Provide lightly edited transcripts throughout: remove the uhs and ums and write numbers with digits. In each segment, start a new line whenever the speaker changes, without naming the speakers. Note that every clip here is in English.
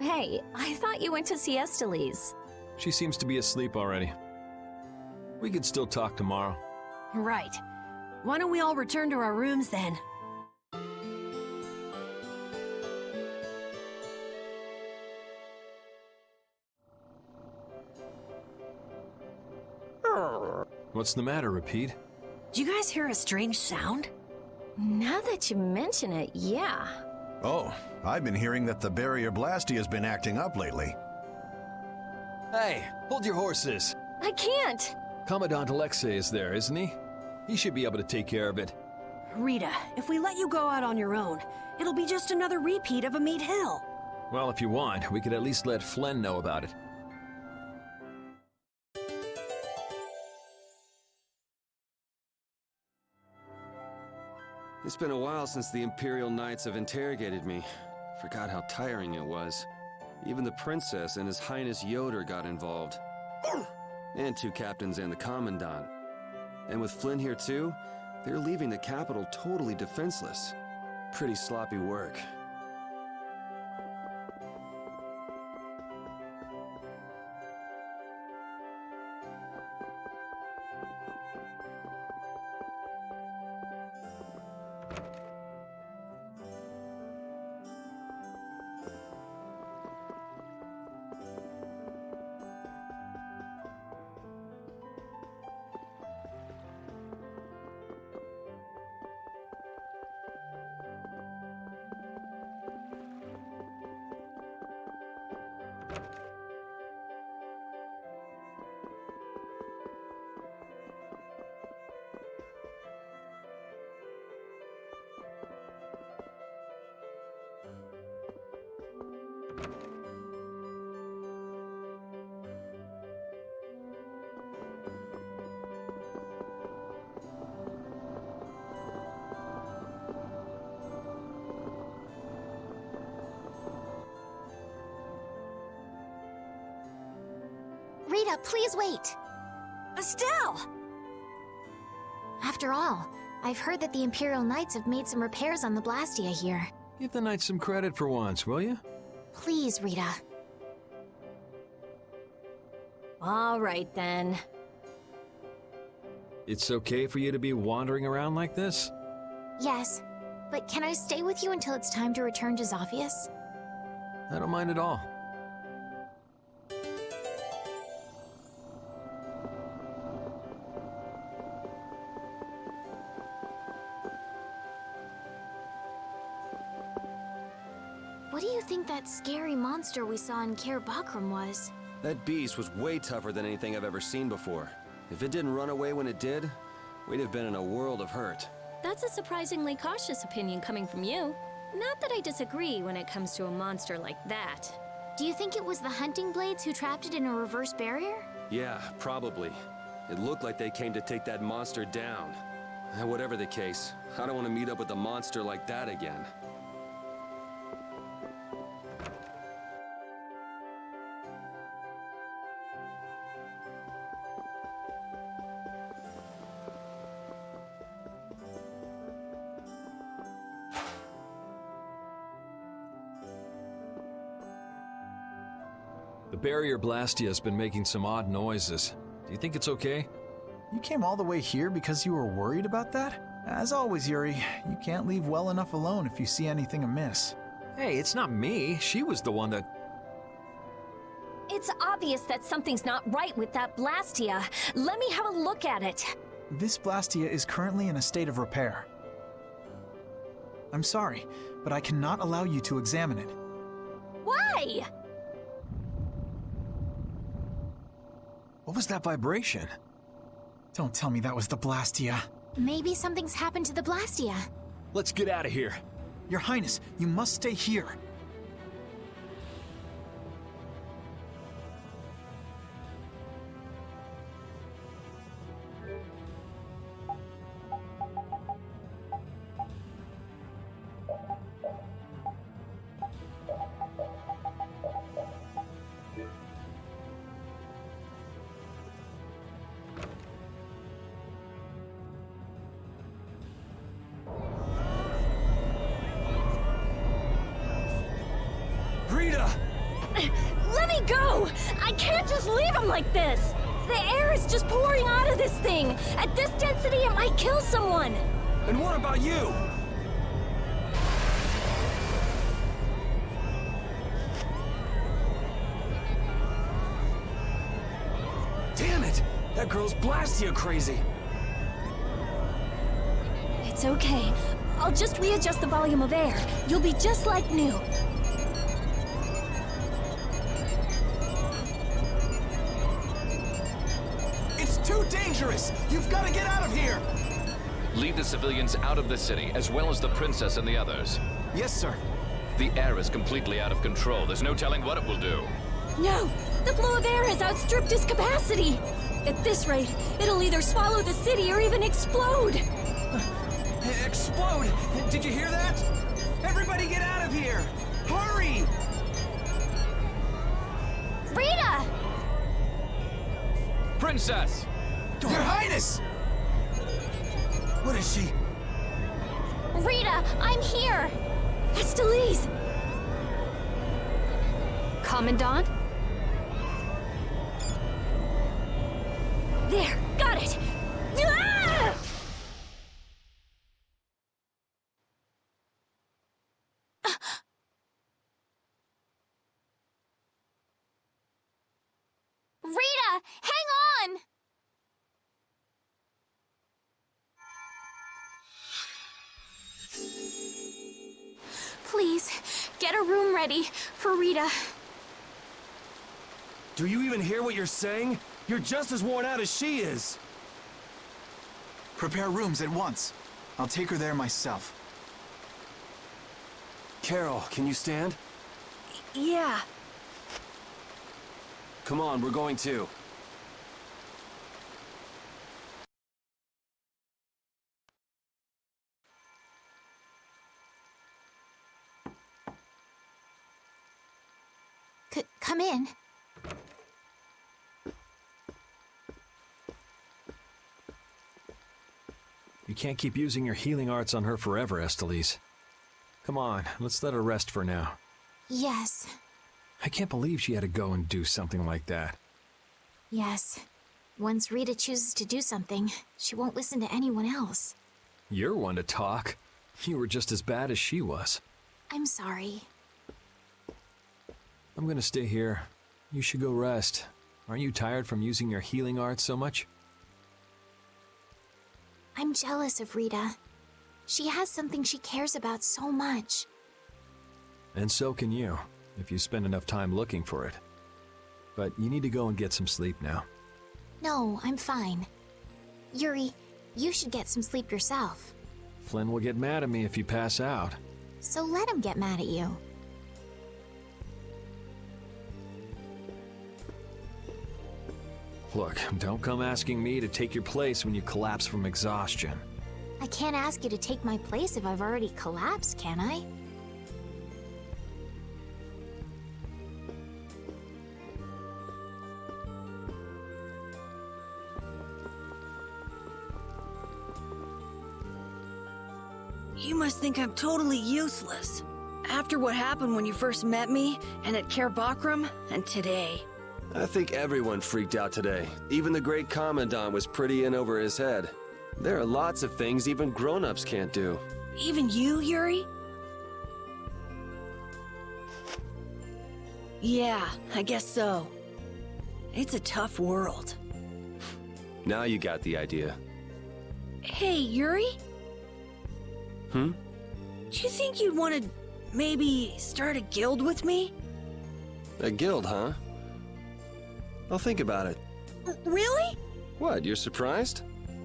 Hey, I thought you went to siesta, Lise.
She seems to be asleep already. We could still talk tomorrow.
Right. Why don't we all return to our rooms then?
What's the matter, Repeat?
Did you guys hear a strange sound?
Now that you mention it, yeah.
Oh, I've been hearing that the barrier blasty has been acting up lately.
Hey, hold your horses.
I can't!
Commandant Alexei is there, isn't he? He should be able to take care of it.
Rita, if we let you go out on your own, it'll be just another repeat of Meat Hill.
Well, if you want, we could at least let Flynn know about it.
It's been a while since the Imperial Knights have interrogated me. Forgot how tiring it was. Even the Princess and His Highness Yoder got involved. And 2 captains and the Commandant. And with Flynn here too, they're leaving the capital totally defenseless. Pretty sloppy work.
Rita, please wait.
Estelle!
After all, I've heard that the Imperial Knights have made some repairs on the Blastia here.
Give the Knights some credit for once, will you?
Please, Rita.
All right, then.
It's okay for you to be wandering around like this?
Yes, but can I stay with you until it's time to return to Zophius?
I don't mind at all.
What do you think that scary monster we saw in Kaer Bakram was?
That beast was way tougher than anything I've ever seen before. If it didn't run away when it did, we'd have been in a world of hurt.
That's a surprisingly cautious opinion coming from you. Not that I disagree when it comes to a monster like that.
Do you think it was the hunting blades who trapped it in a reverse barrier?
Yeah, probably. It looked like they came to take that monster down. Whatever the case, I don't want to meet up with a monster like that again.
The barrier blastia has been making some odd noises. Do you think it's okay?
You came all the way here because you were worried about that? As always, Yuri, you can't leave well enough alone if you see anything amiss.
Hey, it's not me. She was the one that...
It's obvious that something's not right with that Blastia. Let me have a look at it.
This Blastia is currently in a state of repair. I'm sorry, but I cannot allow you to examine it.
Why?
What was that vibration?
Don't tell me that was the Blastia.
Maybe something's happened to the Blastia.
Let's get out of here.
Your Highness, you must stay here.
just leave him like this! The air is just pouring out of this thing! At this density, it might kill someone!
And what about you? Damn it! That girl's Blastia crazy!
It's okay. I'll just readjust the volume of air. You'll be just like new.
It's too dangerous! You've got to get out of here!
Lead the civilians out of the city, as well as the princess and the others.
Yes, sir.
The air is completely out of control. There's no telling what it will do.
No! The flow of air has outstripped its capacity! At this rate, it'll either swallow the city or even explode!
Explode! Did you hear that? Everybody get out of here! Hurry!
Rita!
Princess!
Your Highness! What is she?
Rita, I'm here! Estelise! Commandant? There, got it! Ah!
Rita, hang on! Please, get a room ready for Rita.
Do you even hear what you're saying? You're just as worn out as she is.
Prepare rooms at once. I'll take her there myself.
Carol, can you stand?
Yeah.
Come on, we're going too.
Come in.
You can't keep using your healing arts on her forever, Estelise. Come on, let's let her rest for now.
Yes.
I can't believe she had to go and do something like that.
Yes. Once Rita chooses to do something, she won't listen to anyone else.
You're one to talk. You were just as bad as she was.
I'm sorry.
I'm gonna stay here. You should go rest. Aren't you tired from using your healing arts so much?
I'm jealous of Rita. She has something she cares about so much.
And so can you, if you spend enough time looking for it. But you need to go and get some sleep now.
No, I'm fine. Yuri, you should get some sleep yourself.
Flynn will get mad at me if you pass out.
So let him get mad at you.
Look, don't come asking me to take your place when you collapse from exhaustion.
I can't ask you to take my place if I've already collapsed, can I?
You must think I'm totally useless. After what happened when you first met me, and at Care Bakram, and today.
I think everyone freaked out today. Even the great Commandant was pretty in over his head. There are lots of things even grown-ups can't do.
Even you, Yuri? Yeah, I guess so. It's a tough world.
Now you got the idea.
Hey, Yuri?
Hmm?
Do you think you'd want to maybe start a guild with me?
A guild, huh? I'll think about it.
Really?
What, you're surprised?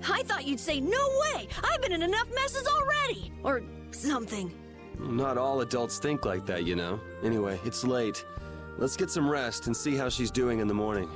I thought you'd say, no way! I've been in enough messes already! Or something.
Not all adults think like that, you know. Anyway, it's late. Let's get some rest and see how she's doing in the morning.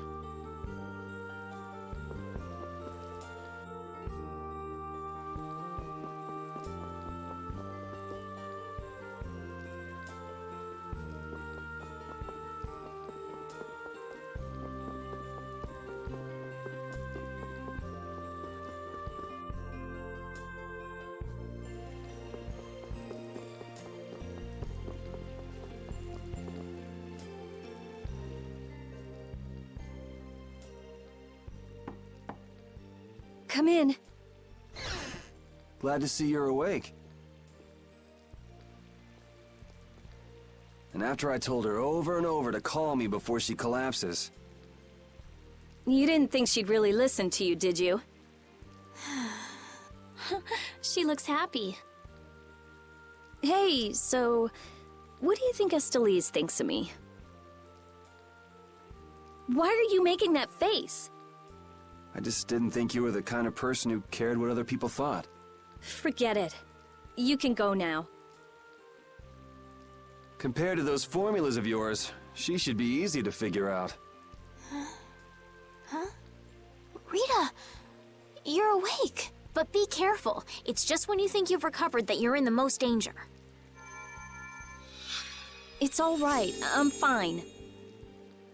come in.
Glad to see you're awake. And after I told her over and over to call me before she collapses.
You didn't think she'd really listen to you, did you?
She looks happy.
Hey, so what do you think Estelise thinks of me? Why are you making that face?
I just didn't think you were the kind of person who cared what other people thought.
Forget it. You can go now.
Compared to those formulas of yours, she should be easy to figure out.
Huh? Rita, you're awake. But be careful. It's just when you think you've recovered that you're in the most danger.
It's all right. I'm fine.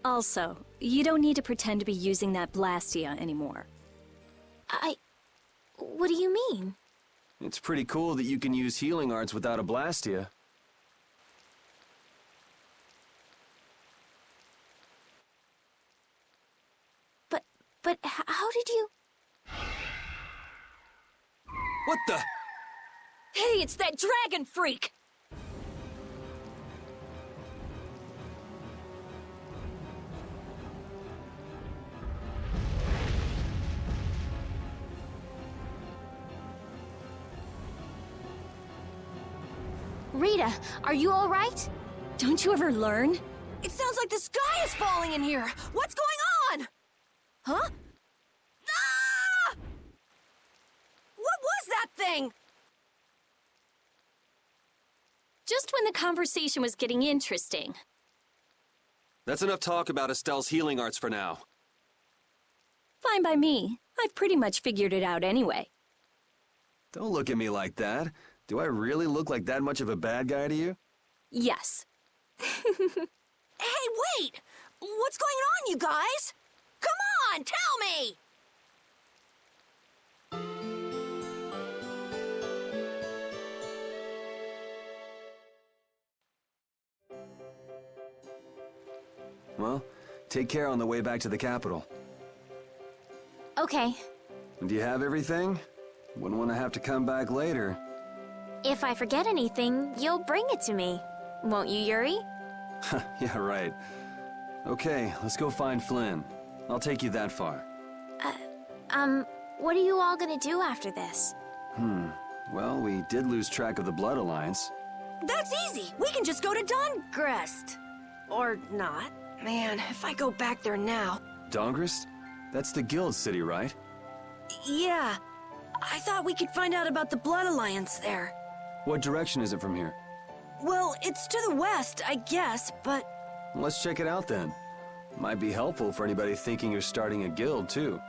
Also, you don't need to pretend to be using that Blastia anymore.
What do you mean?
It's pretty cool that you can use healing arts without a Blastia.
But how did you...
What the?
Hey, it's that dragon freak!
Rita, are you all right?
Don't you ever learn?
It sounds like the sky is falling in here. What's going on? Huh? Ah! What was that thing?
Just when the conversation was getting interesting.
That's enough talk about Estelle's healing arts for now.
Fine by me. I've pretty much figured it out anyway.
Don't look at me like that. Do I really look like that much of a bad guy to you?
Yes.
Hey, wait! What's going on, you guys? Come on, tell me!
Well, take care on the way back to the capital.
Okay.
Do you have everything? Wouldn't want to have to come back later.
If I forget anything, you'll bring it to me. Won't you, Yuri?
Yeah, right. Okay, let's go find Flynn. I'll take you that far.
What are you all gonna do after this?
Well, we did lose track of the Blood Alliance.
That's easy. We can just go to Dongrest. Or not. Man, if I go back there now...
Dongrest? That's the guild city, right?
Yeah. I thought we could find out about the Blood Alliance there.
What direction is it from here?
Well, it's to the west, I guess, but...
Let's check it out then. Might be helpful for anybody thinking you're starting a guild, too.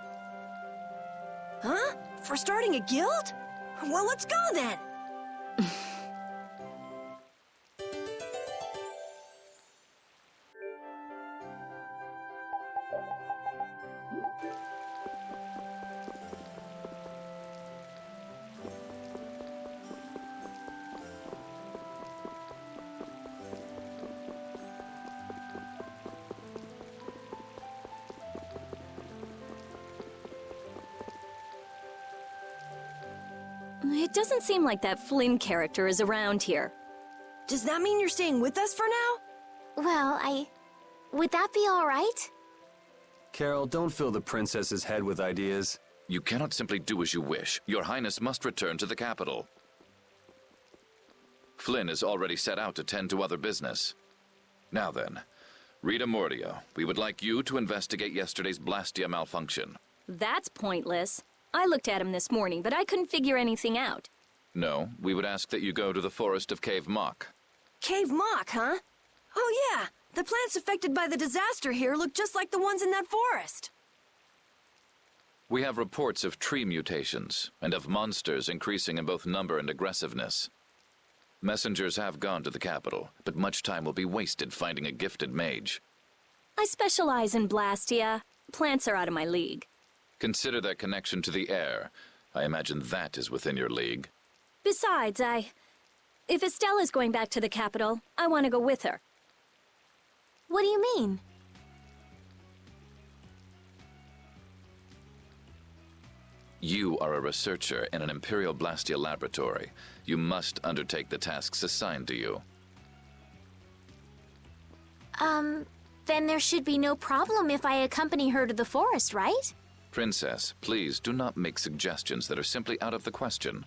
Huh? For starting a guild? Well, let's go then!
It doesn't seem like that Flynn character is around here.
Does that mean you're staying with us for now?
Well, would that be all right?
Carol, don't fill the princess's head with ideas.
You cannot simply do as you wish. Your Highness must return to the capital. Flynn is already set out to tend to other business. Now then, Rita Mordio, we would like you to investigate yesterday's Blastia malfunction.
That's pointless. I looked at him this morning, but I couldn't figure anything out.
No, we would ask that you go to the forest of Cave Mock.
Cave Mock, huh? Oh yeah, the plants affected by the disaster here look just like the ones in that forest.
We have reports of tree mutations, and of monsters increasing in both number and aggressiveness. Messengers have gone to the capital, but much time will be wasted finding a gifted mage.
I specialize in Blastia. Plants are out of my league.
Consider their connection to the air. I imagine that is within your league.
Besides, if Estella's going back to the capital, I want to go with her.
What do you mean?
You are a researcher in an Imperial Blastia laboratory. You must undertake the tasks assigned to you.
Then there should be no problem if I accompany her to the forest, right?
Princess, please do not make suggestions that are simply out of the question.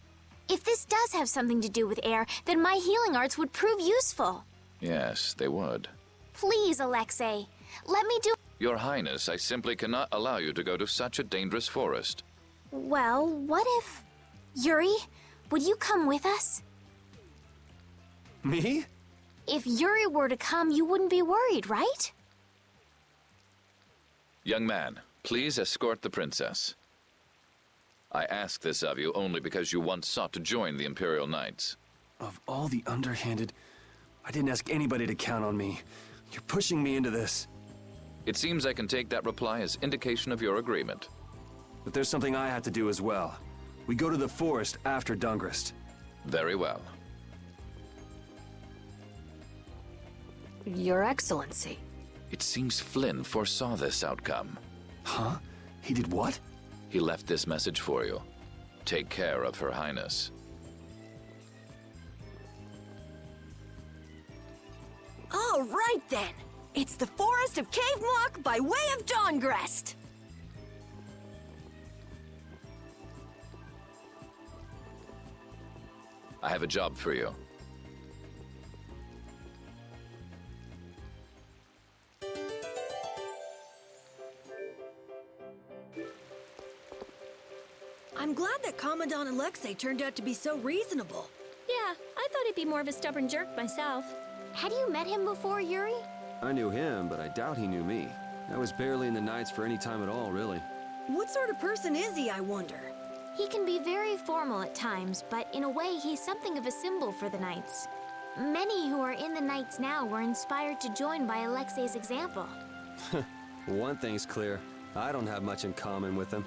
If this does have something to do with air, then my healing arts would prove useful.
Yes, they would.
Please, Alexei, let me do...
Your Highness, I simply cannot allow you to go to such a dangerous forest.
Well, what if... Yuri, would you come with us?
Me?
If Yuri were to come, you wouldn't be worried, right?
Young man, please escort the princess. I ask this of you only because you once sought to join the Imperial Knights.
Of all the underhanded... I didn't ask anybody to count on me. You're pushing me into this.
It seems I can take that reply as indication of your agreement.
But there's something I have to do as well. We go to the forest after Dungrist.
Very well.
Your Excellency.
It seems Flynn foresaw this outcome.
Huh? He did what?
He left this message for you. Take care of Her Highness.
All right then. It's the Forest of Cave Mock by way of Dawngrest.
I have a job for you.
I'm glad that Commandant Alexei turned out to be so reasonable.
Yeah, I thought he'd be more of a stubborn jerk myself.
Had you met him before, Yuri?
I knew him, but I doubt he knew me. I was barely in the Knights for any time at all, really.
What sort of person is he, I wonder?
He can be very formal at times, but in a way, he's something of a symbol for the Knights. Many who are in the Knights now were inspired to join by Alexei's example.
One thing's clear. I don't have much in common with him.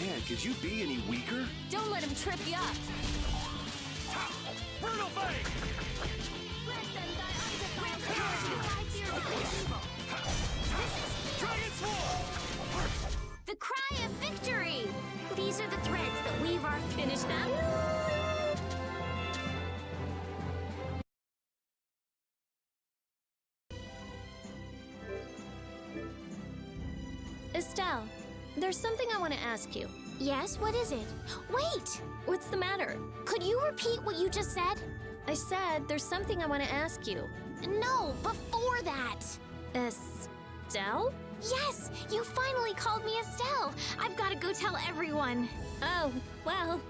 Man, could you be any weaker?
Don't let him trip you up.
Brutal thing! Dragon Sword!
The cry of victory! These are the threads that weave our...
Finish them? Estelle, there's something I want to ask you.
Yes, what is it? Wait!
What's the matter?
Could you repeat what you just said?
I said there's something I want to ask you.
No, before that!
Estelle?
Yes! You finally called me Estelle! I've got to go tell everyone.
Oh, well.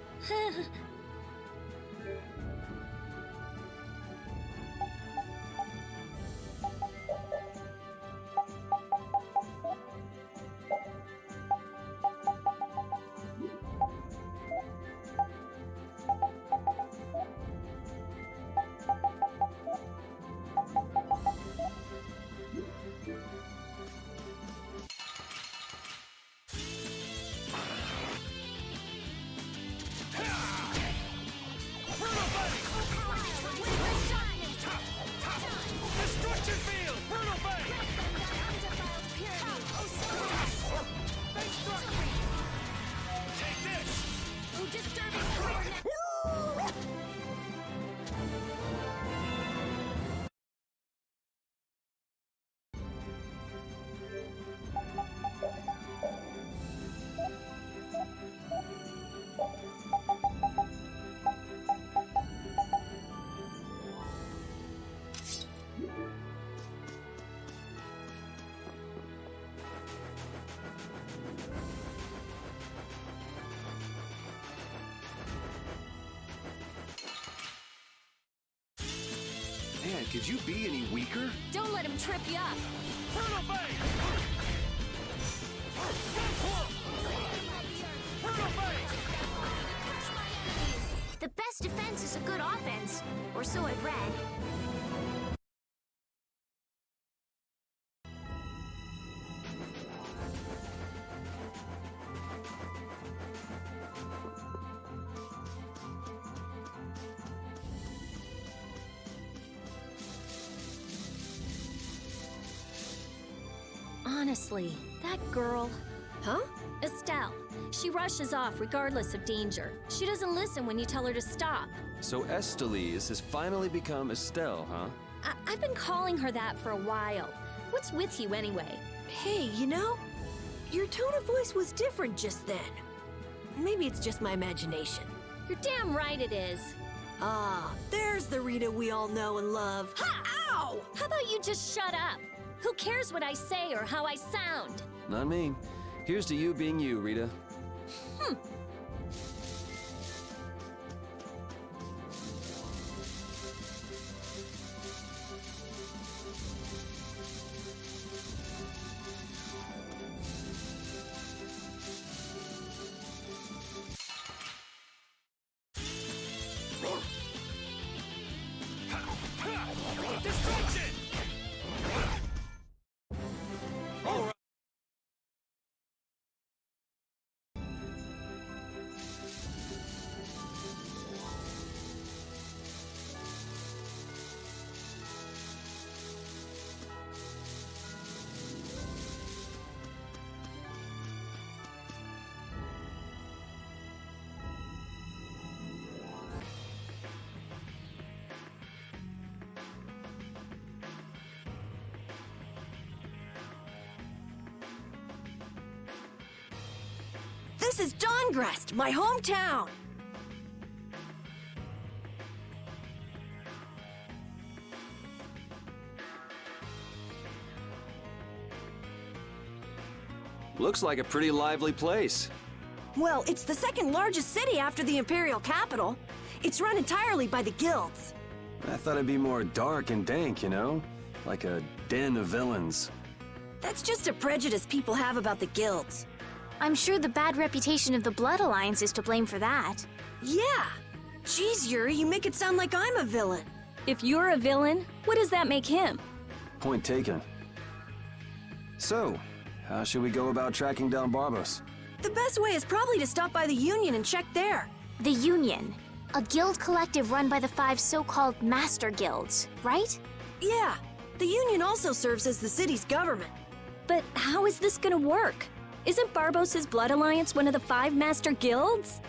Man, could you be any weaker?
Don't let him trip you up.
The best defense is a good offense, or so I've read.
Honestly, that girl...
Huh?
Estelle. She rushes off regardless of danger. She doesn't listen when you tell her to stop.
So Estelise has finally become Estelle, huh?
I've been calling her that for a while. What's with you anyway?
Hey, you know, your tone of voice was different just then. Maybe it's just my imagination.
You're damn right it is.
Ah, there's the Rita we all know and love.
Ha!
Ow!
How about you just shut up? Who cares what I say or how I sound?
Not me. Here's to you being you, Rita.
This is Dawngrest, my hometown!
Looks like a pretty lively place.
Well, it's the second largest city after the Imperial capital. It's run entirely by the guilds.
I thought it'd be more dark and dank, you know? Like a den of villains.
That's just a prejudice people have about the guilds.
I'm sure the bad reputation of the Blood Alliance is to blame for that.
Yeah! Jeez, Yuri, you make it sound like I'm a villain.
If you're a villain, what does that make him?
Point taken. So, how should we go about tracking down Barbos?
The best way is probably to stop by the Union and check there.
The Union, a guild collective run by the 5 so-called Master Guilds, right?
Yeah, the Union also serves as the city's government.
But how is this gonna work? Isn't Barbos' Blood Alliance one of the 5 Master Guilds?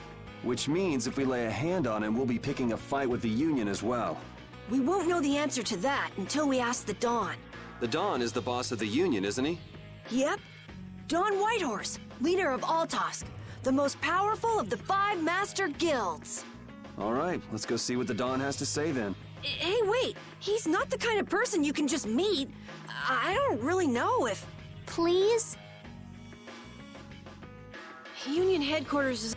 Which means if we lay a hand on him, we'll be picking a fight with the Union as well.
We won't know the answer to that until we ask the Dawn.
The Don is the boss of the Union, isn't he?
Yep. Dawn Whitehorse, leader of Altosk, the most powerful of the 5 Master Guilds.
All right, let's go see what the Don has to say then.
Hey, wait! He's not the kind of person you can just meet. I don't really know if...
Please?
Union headquarters is...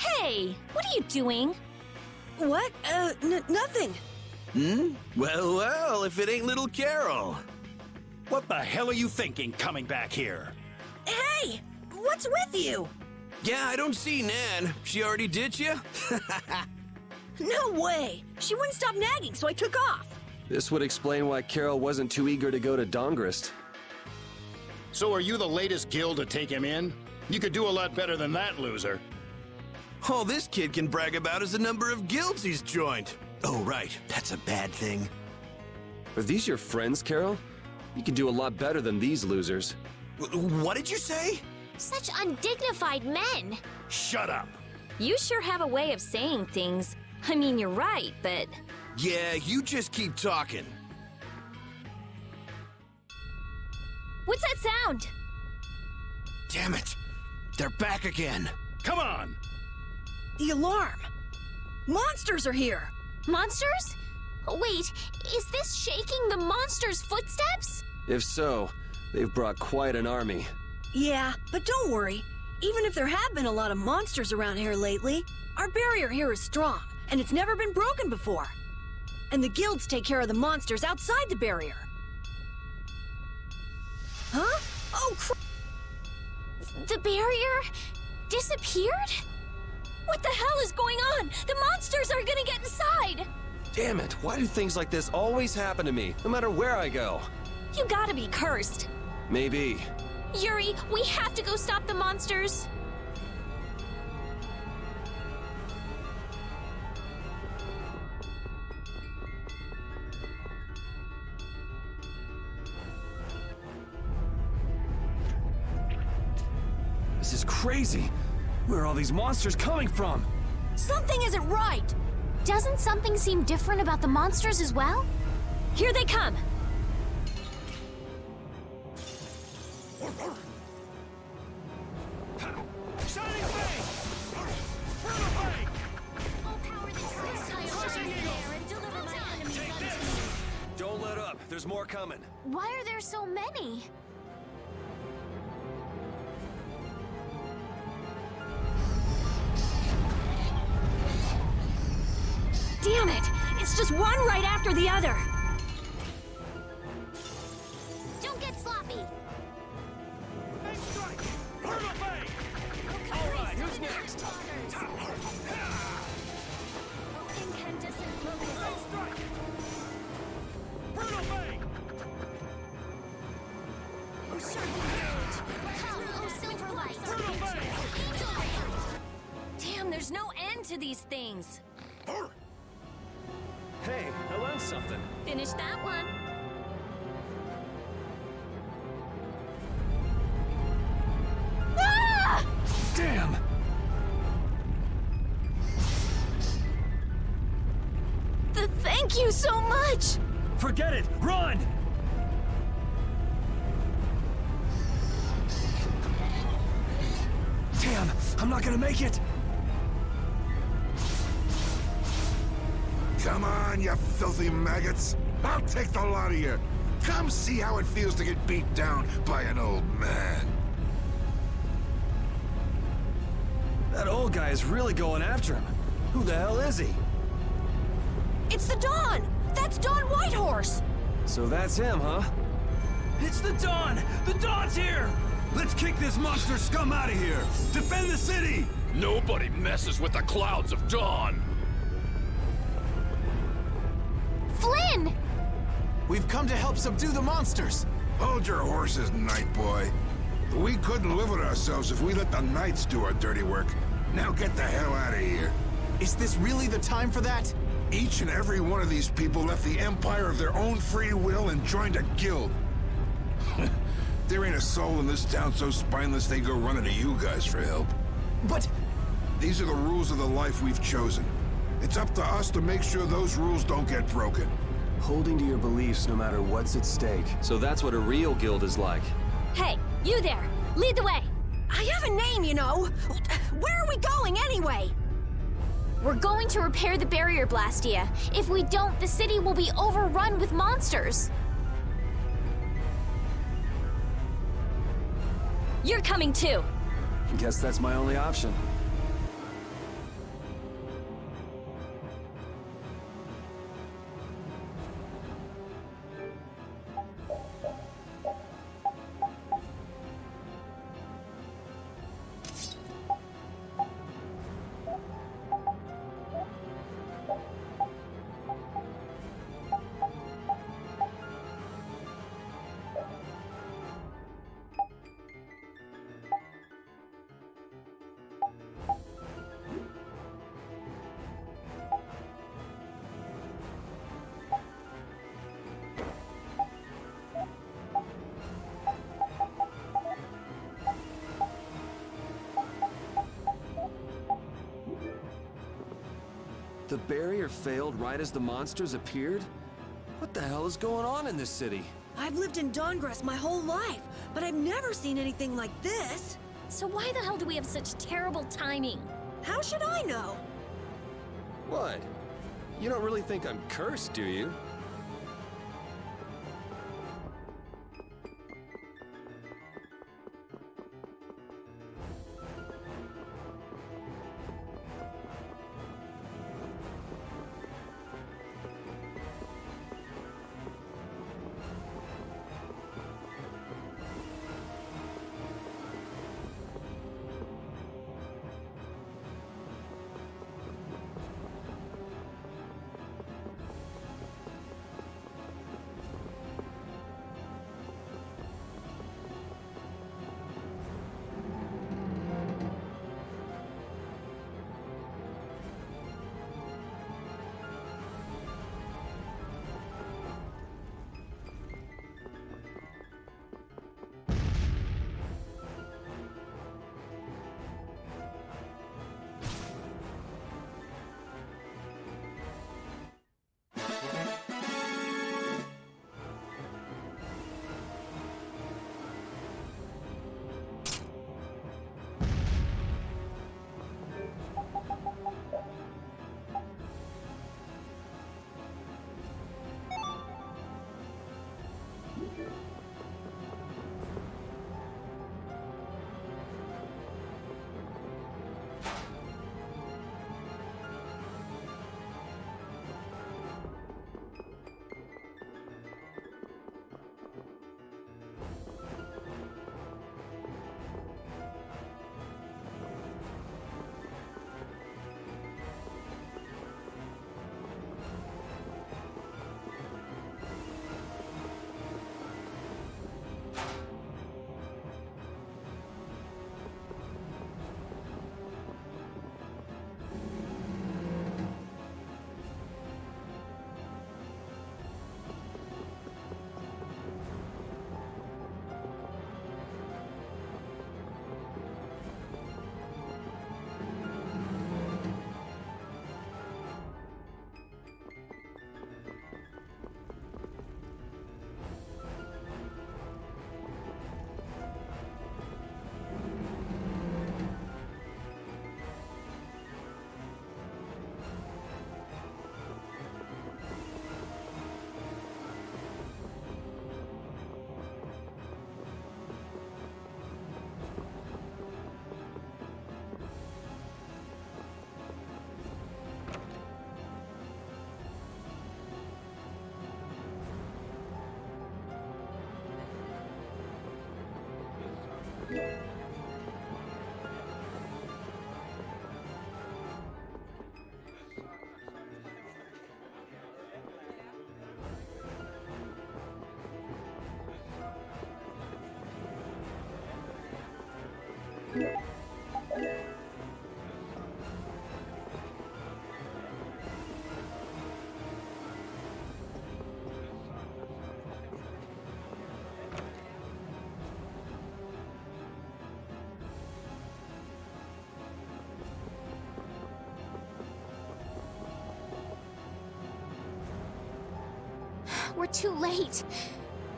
Hey, what are you doing?
What? Nothing.
Well, well, if it ain't little Carol. What the hell are you thinking coming back here?
Hey! What's with you?
Yeah, I don't see Nan. She already ditched you?
No way! She wouldn't stop nagging, so I took off.
This would explain why Carol wasn't too eager to go to Dongrist.
So are you the latest guild to take him in? You could do a lot better than that, loser.
All this kid can brag about is the number of guilds he's joined. Oh, right. That's a bad thing.
Are these your friends, Carol? You can do a lot better than these losers.
What did you say?
Such undignified men.
Shut up.
You sure have a way of saying things. I mean, you're right, but...
Yeah, you just keep talking.
What's that sound?
Damn it. They're back again.
Come on!
The alarm. Monsters are here.
Monsters? Wait, is this shaking the monsters' footsteps?
If so, they've brought quite an army.
Yeah, but don't worry. Even if there have been a lot of monsters around here lately, our barrier here is strong, and it's never been broken before. And the guilds take care of the monsters outside the barrier. Huh? Oh,
The barrier disappeared?
What the hell is going on? The monsters are gonna get inside!
Damn it, why do things like this always happen to me, no matter where I go?
You gotta be cursed.
Maybe.
Yuri, we have to go stop the monsters.
This is crazy. Where are all these monsters coming from?
something isn't right!
Doesn't something seem different about the monsters as well?
Here they come!
Don't let up. There's more coming.
Why are there so many?
Damn it! It's just one right after the other!
Don't get sloppy!
Alright, who's next?
Damn, there's no end to these things!
Hey, I learned something.
Finish that one. Ah!
Damn!
Thank you so much!
Forget it! Run! Damn, I'm not gonna make it!
Come on, you filthy maggots! I'll take the lot of you! Come see how it feels to get beat down by an old man!
That old guy is really going after him. Who the hell is he?
It's the Dawn! That's Dawn Whitehorse!
So that's him, huh?
It's the Dawn! The Dawn's here! Let's kick this monster scum out of here! Defend the city!
Nobody messes with the clouds of dawn!
Flynn!
We've come to help subdue the monsters!
Hold your horses, Night Boy. We couldn't live with ourselves if we let the Knights do our dirty work. Now get the hell out of here.
Is this really the time for that?
Each and every one of these people left the Empire of their own free will and joined a guild. There ain't a soul in this town so spineless they go running to you guys for help.
But...
These are the rules of the life we've chosen. It's up to us to make sure those rules don't get broken.
Holding to your beliefs no matter what's at stake. So that's what a real guild is like.
Hey, you there! Lead the way!
I have a name, you know! Where are we going, anyway?
We're going to repair the barrier, Blastia. If we don't, the city will be overrun with monsters.
You're coming too!
Guess that's my only option. The barrier failed right as the monsters appeared? What the hell is going on in this city?
I've lived in Dawngrass my whole life, but I've never seen anything like this.
So why the hell do we have such terrible timing?
How should I know?
What? You don't really think I'm cursed, do you?
We're too late.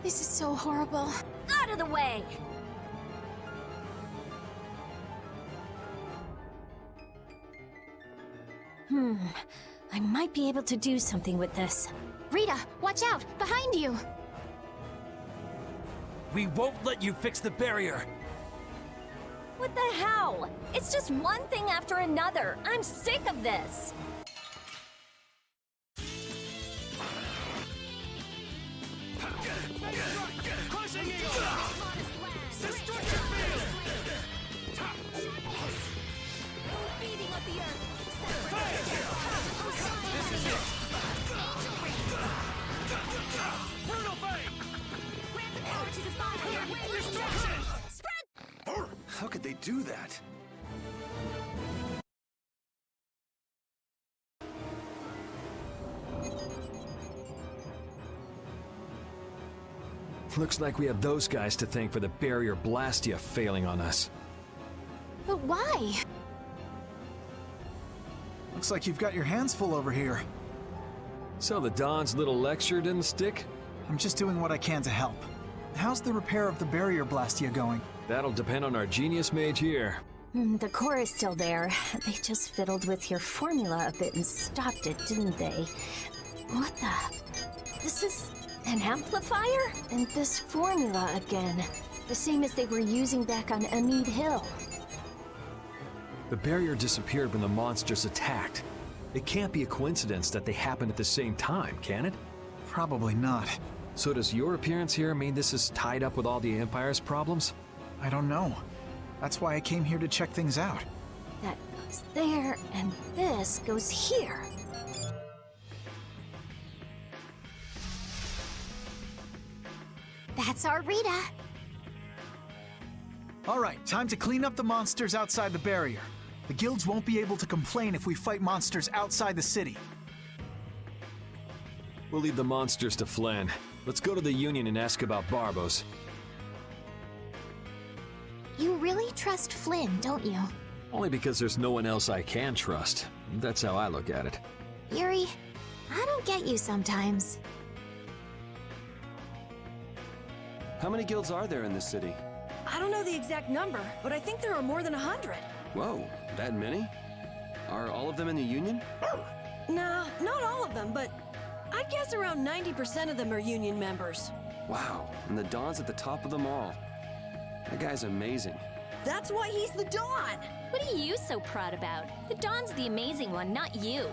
This is so horrible.
Out of the way! I might be able to do something with this.
Rita, watch out! Behind you!
We won't let you fix the barrier!
What the hell? It's just one thing after another. I'm sick of this.
How could they do that?
Looks like we have those guys to thank for the barrier Blastia failing on us.
But why?
Looks like you've got your hands full over here.
So the Don's little lecture didn't stick?
I'm just doing what I can to help. How's the repair of the barrier blastia going?
That'll depend on our genius mage here.
The core is still there. They just fiddled with your formula a bit and stopped it, didn't they? What the? This is an amplifier? And this formula again. The same as they were using back on Amid Hill.
The barrier disappeared when the monsters attacked. It can't be a coincidence that they happened at the same time, can it?
Probably not.
So does your appearance here mean this is tied up with all the Empire's problems?
I don't know. That's why I came here to check things out.
That goes there, and this goes here.
That's our Rita.
All right, time to clean up the monsters outside the barrier. The guilds won't be able to complain if we fight monsters outside the city.
We'll leave the monsters to Flynn. Let's go to the Union and ask about Barbos.
You really trust Flynn, don't you?
Only because there's no one else I can trust. That's how I look at it.
Yuri, I don't get you sometimes.
How many guilds are there in this city?
I don't know the exact number, but I think there are more than 100.
Whoa, that many? Are all of them in the Union?
Nah, not all of them, but I'd guess around 90% of them are Union members.
Wow, and the Don's at the top of them all. That guy's amazing.
That's why he's the Don!
What are you so proud about? The Don's the amazing one, not you.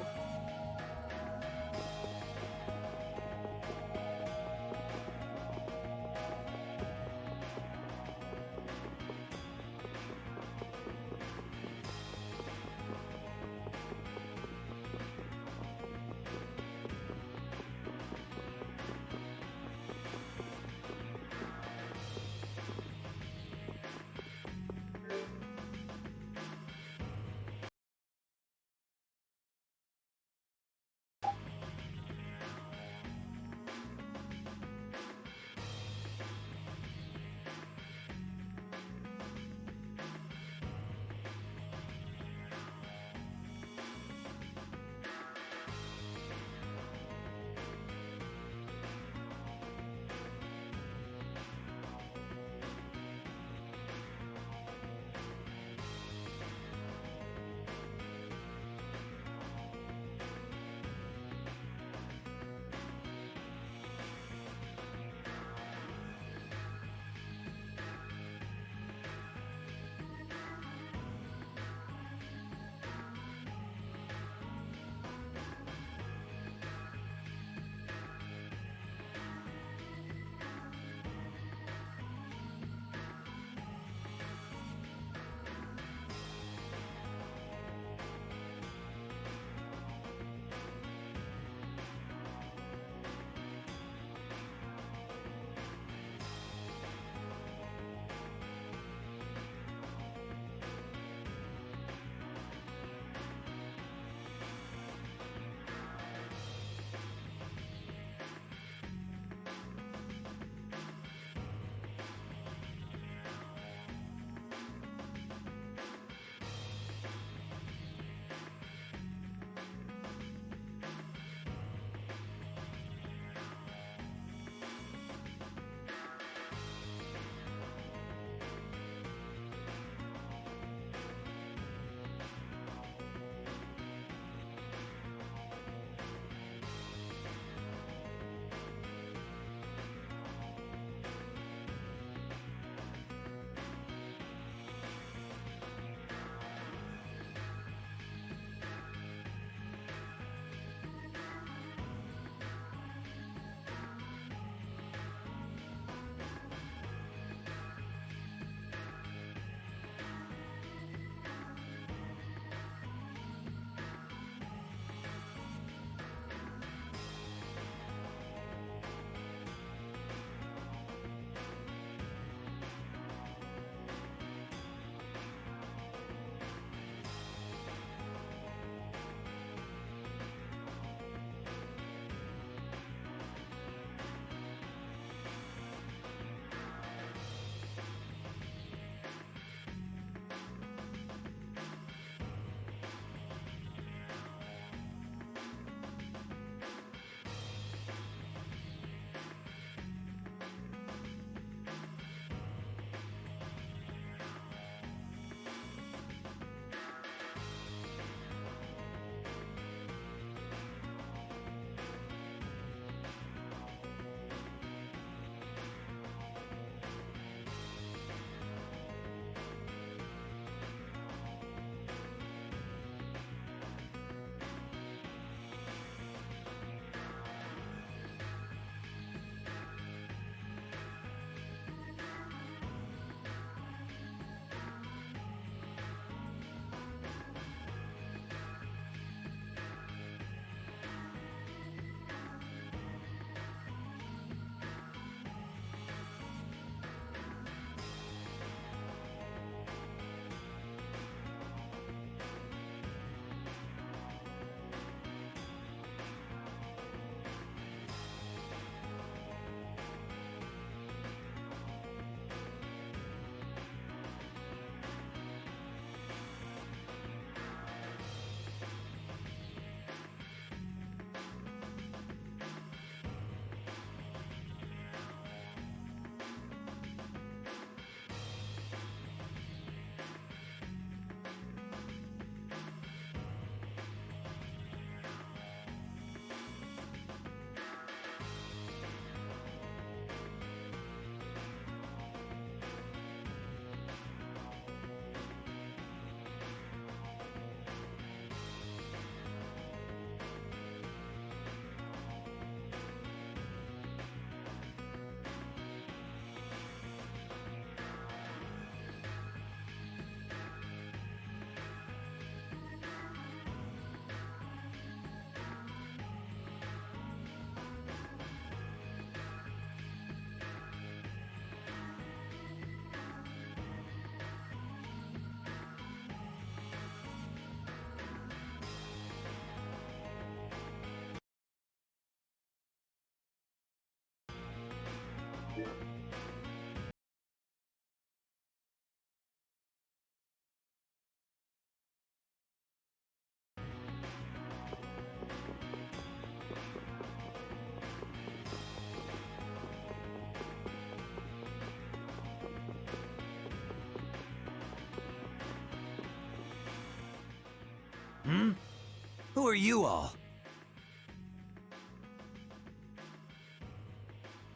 Who are you all?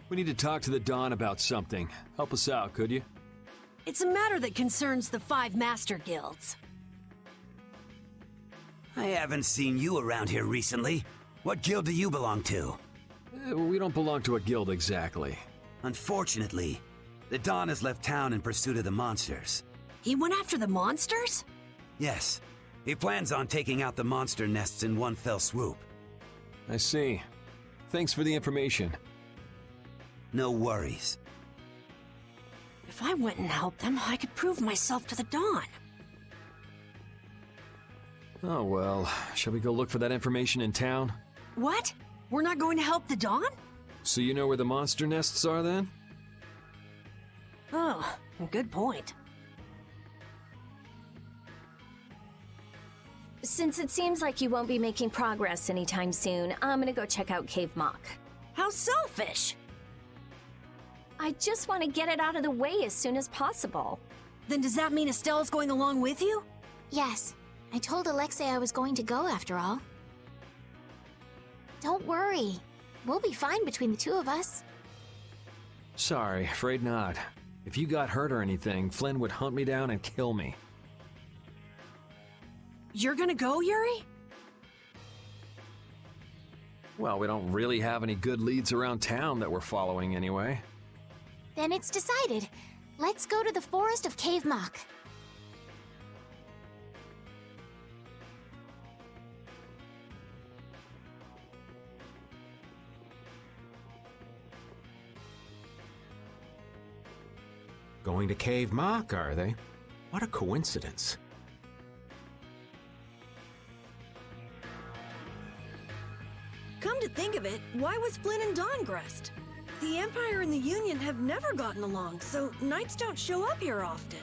We need to talk to the Dawn about something. Help us out, could you?
It's a matter that concerns the 5 Master Guilds.
I haven't seen you around here recently. What guild do you belong to?
We don't belong to a guild exactly.
Unfortunately, the Dawn has left town in pursuit of the monsters.
He went after the monsters?
Yes. He plans on taking out the monster nests in one fell swoop.
I see. Thanks for the information.
No worries.
If I went and helped them, I could prove myself to the Dawn.
Oh well, shall we go look for that information in town?
What? We're not going to help the Dawn?
So you know where the monster nests are then?
Oh, good point.
Since it seems like you won't be making progress anytime soon, I'm gonna go check out Cave Mock.
How selfish!
I just want to get it out of the way as soon as possible.
Then does that mean Estelle's going along with you?
Yes. I told Alexei I was going to go after all. Don't worry. We'll be fine between the two of us.
Sorry, afraid not. If you got hurt or anything, Flynn would hunt me down and kill me.
You're gonna go, Yuri?
Well, we don't really have any good leads around town that we're following anyway.
Then it's decided. Let's go to the Forest of Cave Mock.
Going to Cave Mock, are they? What a coincidence.
Come to think of it, why was Flynn and Dawngrest? The Empire and the Union have never gotten along, so knights don't show up here often.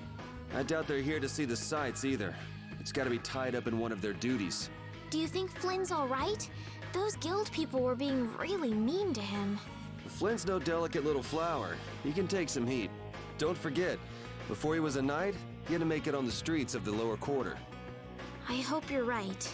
I doubt they're here to see the sights either. It's gotta be tied up in one of their duties.
Do you think Flynn's alright? Those guild people were being really mean to him.
Flint's no delicate little flower. He can take some heat. Don't forget, before he was a knight, he had to make it on the streets of the lower quarter.
I hope you're right.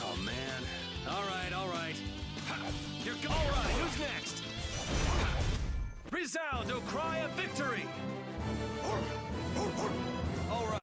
Oh, man. All right. You're all right, who's next? Resound, O cry of victory! All right.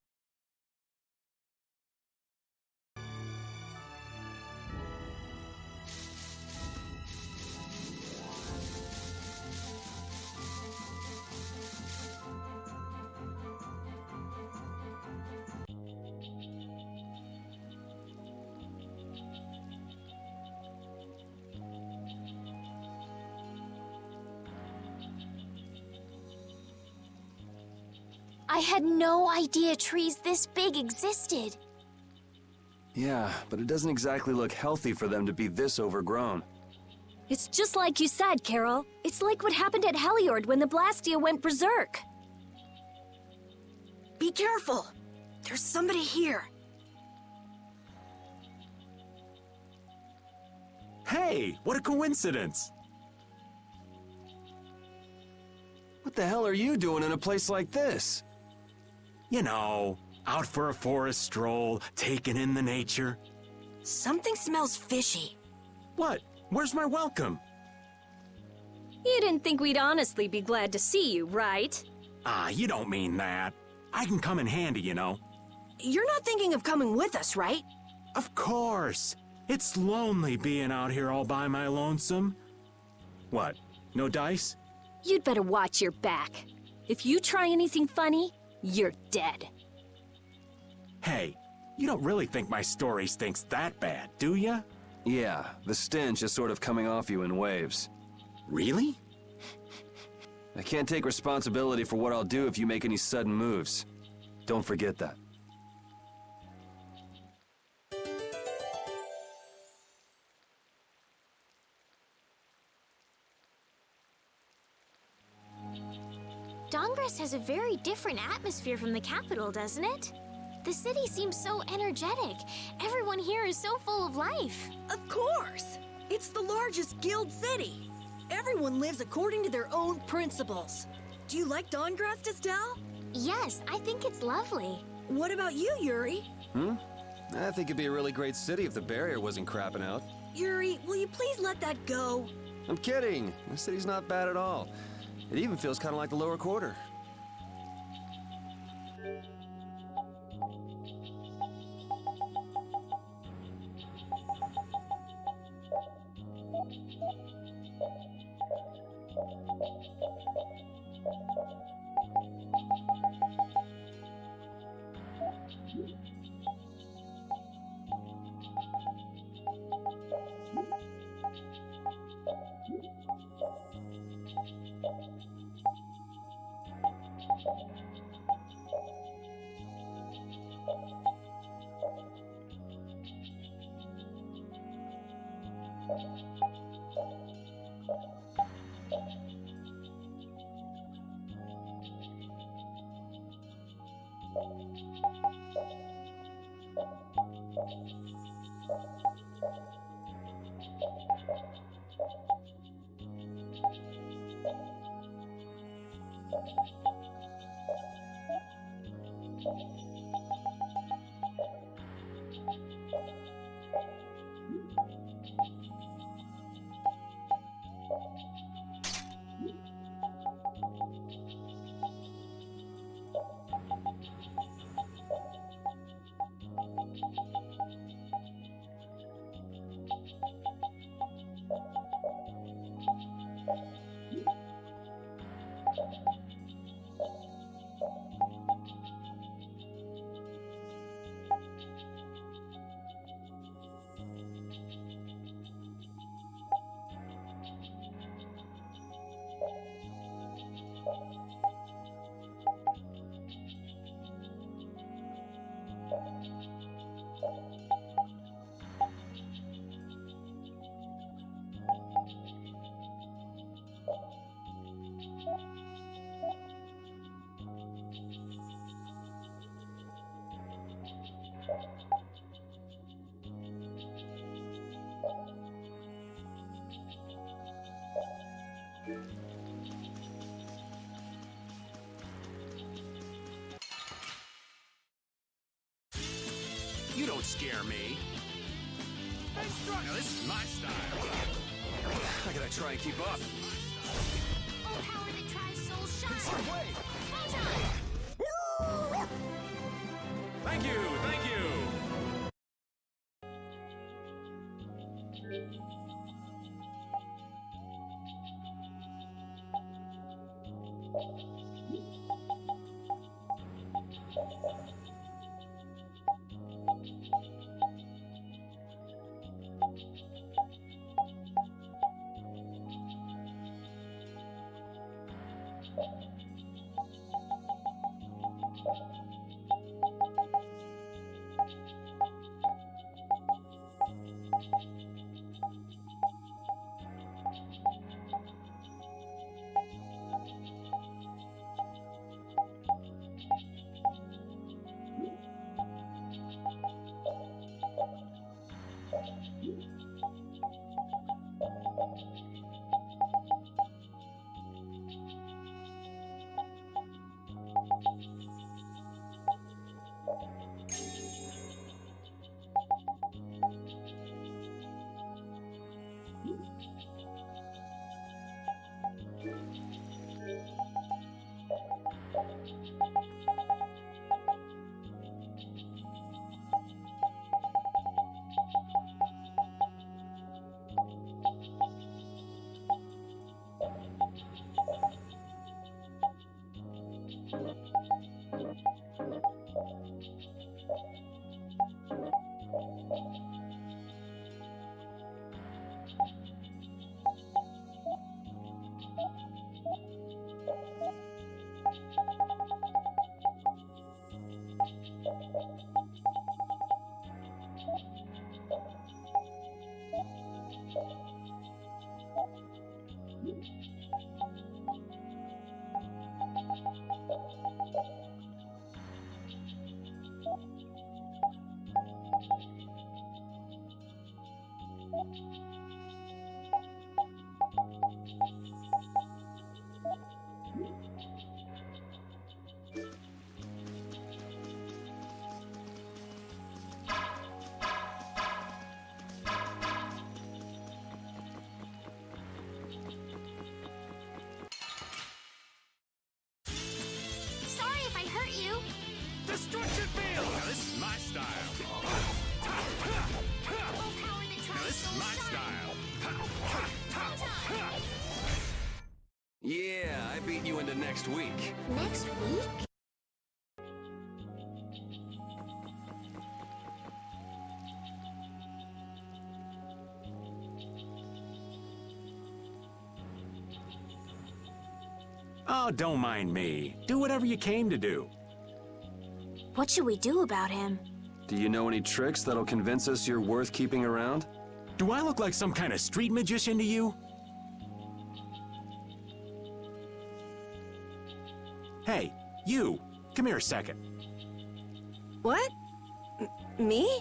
I had no idea trees this big existed.
Yeah, but it doesn't exactly look healthy for them to be this overgrown.
It's just like you said, Carol. It's like what happened at Heliord when the Blastia went berserk.
Be careful! There's somebody here.
Hey, what a coincidence!
What the hell are you doing in a place like this?
You know, out for a forest stroll, taking in the nature.
Something smells fishy.
What? Where's my welcome?
You didn't think we'd honestly be glad to see you, right?
Ah, you don't mean that. I can come in handy, you know.
You're not thinking of coming with us, right?
Of course. It's lonely being out here all by my lonesome. What, no dice?
You'd better watch your back. If you try anything funny, you're dead.
Hey, you don't really think my story stinks that bad, do ya?
Yeah, the stench is sort of coming off you in waves.
Really?
I can't take responsibility for what I'll do if you make any sudden moves. Don't forget that.
Dongress has a very different atmosphere from the capital, doesn't it? The city seems so energetic. Everyone here is so full of life.
Of course! It's the largest guild city. Everyone lives according to their own principles. Do you like Dongrass, Estelle?
Yes, I think it's lovely.
What about you, Yuri?
I think it'd be a really great city if the barrier wasn't crapping out.
Yuri, will you please let that go?
I'm kidding. The city's not bad at all. It even feels kind of like the lower quarter.
You don't scare me. Hey, Struggle, this is my style.
I gotta try and keep up.
Oh, power that tries soul shine!
It's your way!
Photon!
Thank you, thank you!
Destruction field!
Now this is my style. Now this is my style.
Yeah, I beat you into next week.
Next week?
Oh, don't mind me. Do whatever you came to do.
What should we do about him?
Do you know any tricks that'll convince us you're worth keeping around?
Do I look like some kind of street magician to you? Hey, you! Come here a second.
What? Me?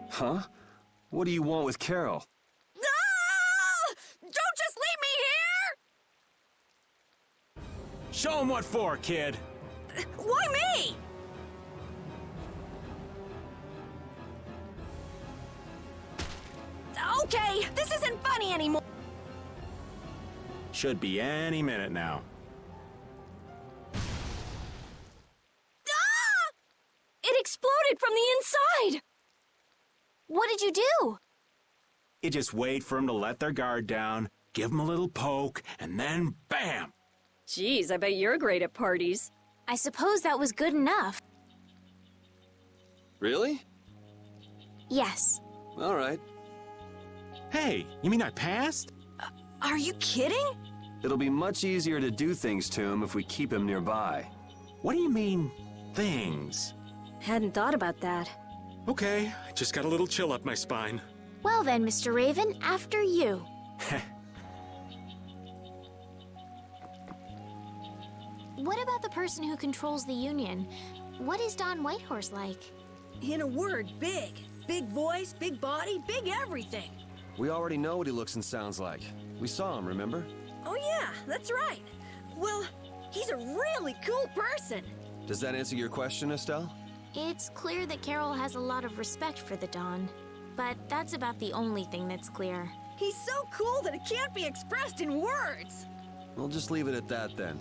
Huh? What do you want with Carol?
Ah! Don't just leave me here!
Show him what for, kid!
Why me? Okay, this isn't funny anymore.
Should be any minute now.
Ah! It exploded from the inside!
What did you do?
You just wait for them to let their guard down, give them a little poke, and then BAM!
Jeez, I bet you're great at parties.
I suppose that was good enough.
Really?
Yes.
All right.
Hey, you mean I passed?
Are you kidding?
It'll be much easier to do things to him if we keep him nearby.
What do you mean, things?
Hadn't thought about that.
Okay, I just got a little chill up my spine.
Well then, Mr. Raven, after you. What about the person who controls the Union? What is Don Whitehorse like?
In a word, big. Big voice, big body, big everything.
We already know what he looks and sounds like. We saw him, remember?
Oh yeah, that's right. Well, he's a really cool person.
Does that answer your question, Estelle?
It's clear that Carol has a lot of respect for the Don, but that's about the only thing that's clear.
He's so cool that it can't be expressed in words.
We'll just leave it at that then.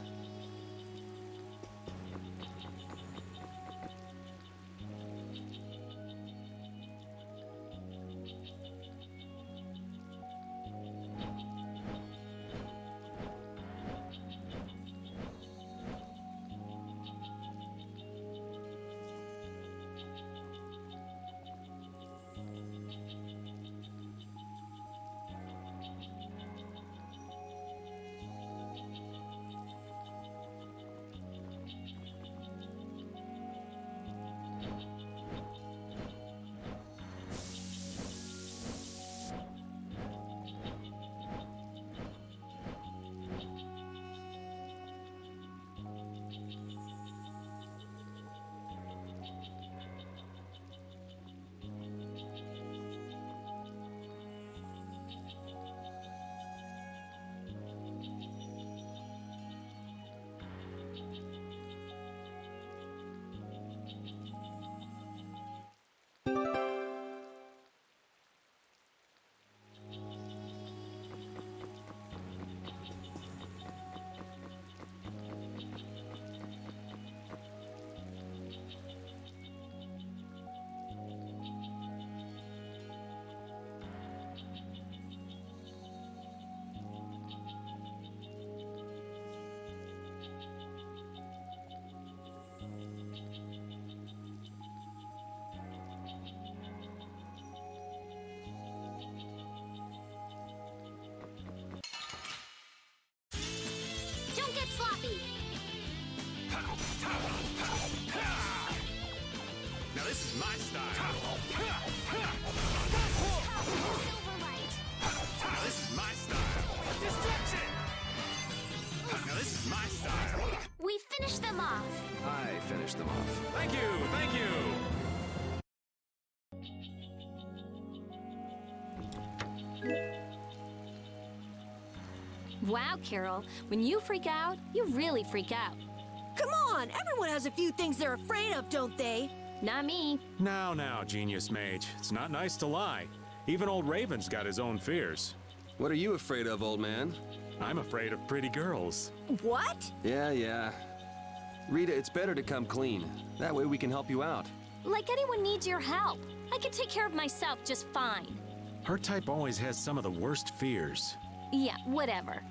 Don't get sloppy!
Now this is my style. Now this is my style.
Destruction!
Now this is my style.
We finished them off.
I finished them off.
Thank you, thank you!
Wow, Carol, when you freak out, you really freak out.
Come on, everyone has a few things they're afraid of, don't they?
Not me.
Now, Genius Mage. It's not nice to lie. Even old Raven's got his own fears.
What are you afraid of, old man?
I'm afraid of pretty girls.
What?
Yeah. Rita, it's better to come clean. That way we can help you out.
Like anyone needs your help. I can take care of myself just fine.
Her type always has some of the worst fears.
Yeah, whatever.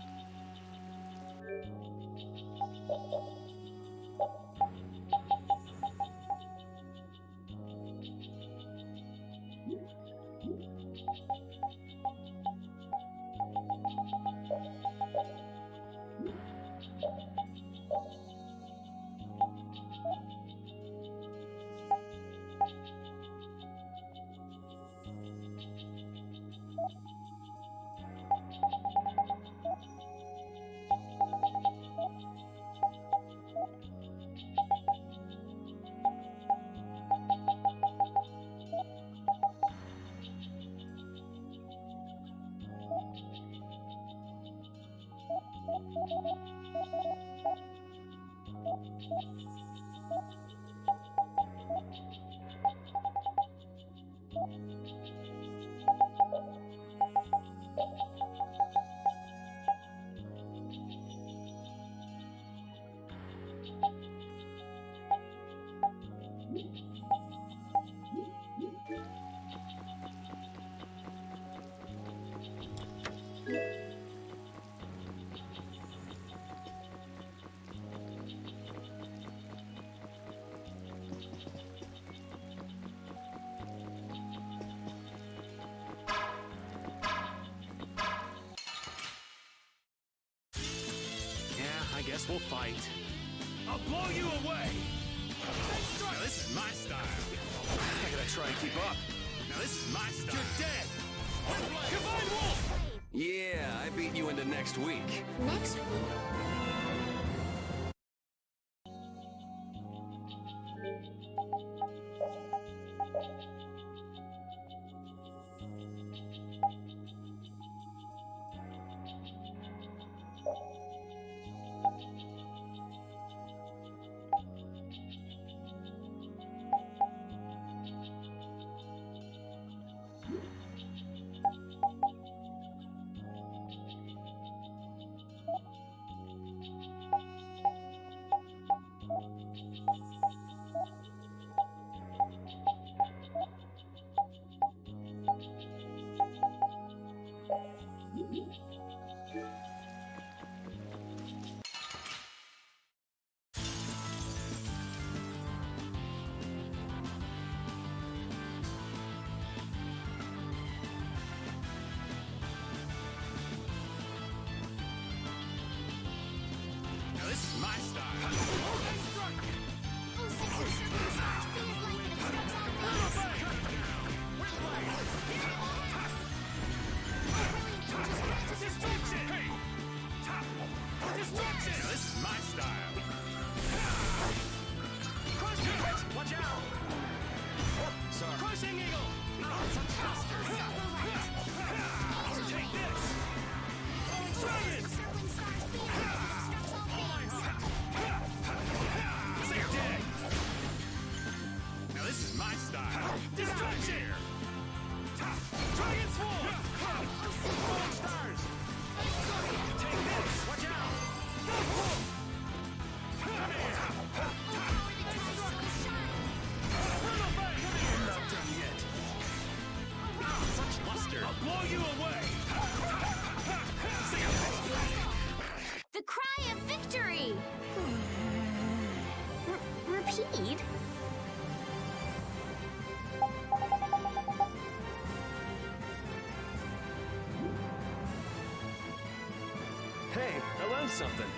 I guess we'll fight.
I'll blow you away!
Now this is my style.
I gotta try and keep up.
Now this is my style.
You're dead! Combine wolf!
Yeah, I beat you into next week.
Next week?
Now this is my style. Now this is my style.
Watch out!
Sorry.
Crushing eagle! Take this! Dragon!
They're dead. Now this is my style.
Distraction! Dragon swarm! Falling stars! Take this! Watch out! Come here!
I'm not done yet. Such luster.
I'll blow you away!
The cry of victory! Repeat?
Hey, I learned something.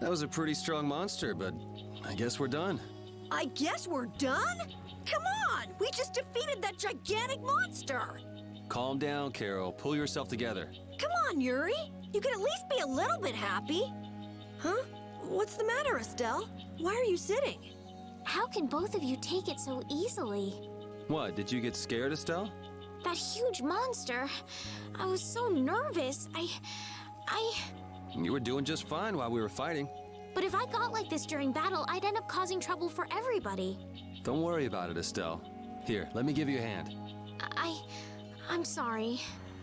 That was a pretty strong monster, but I guess we're done.
I guess we're done? Come on! We just defeated that gigantic monster!
Calm down, Carol. Pull yourself together.
Come on, Yuri! You can at least be a little bit happy. Huh? What's the matter, Estelle? Why are you sitting?
How can both of you take it so easily?
What, did you get scared, Estelle?
That huge monster. I was so nervous.
You were doing just fine while we were fighting.
But if I got like this during battle, I'd end up causing trouble for everybody.
Don't worry about it, Estelle. Here, let me give you a hand.
I'm sorry.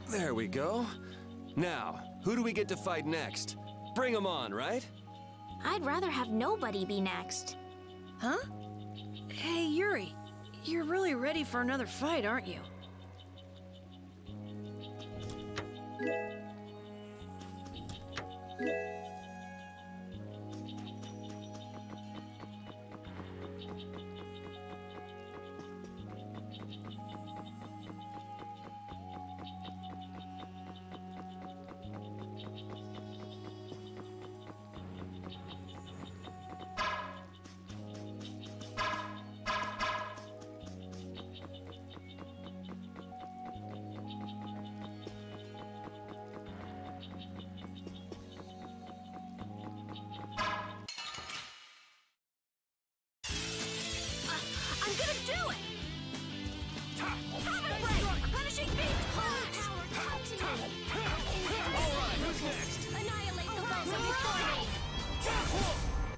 There we go. Now, who do we get to fight next? Bring them on, right?
I'd rather have nobody be next.
Huh? Hey, Yuri. You're really ready for another fight, aren't you?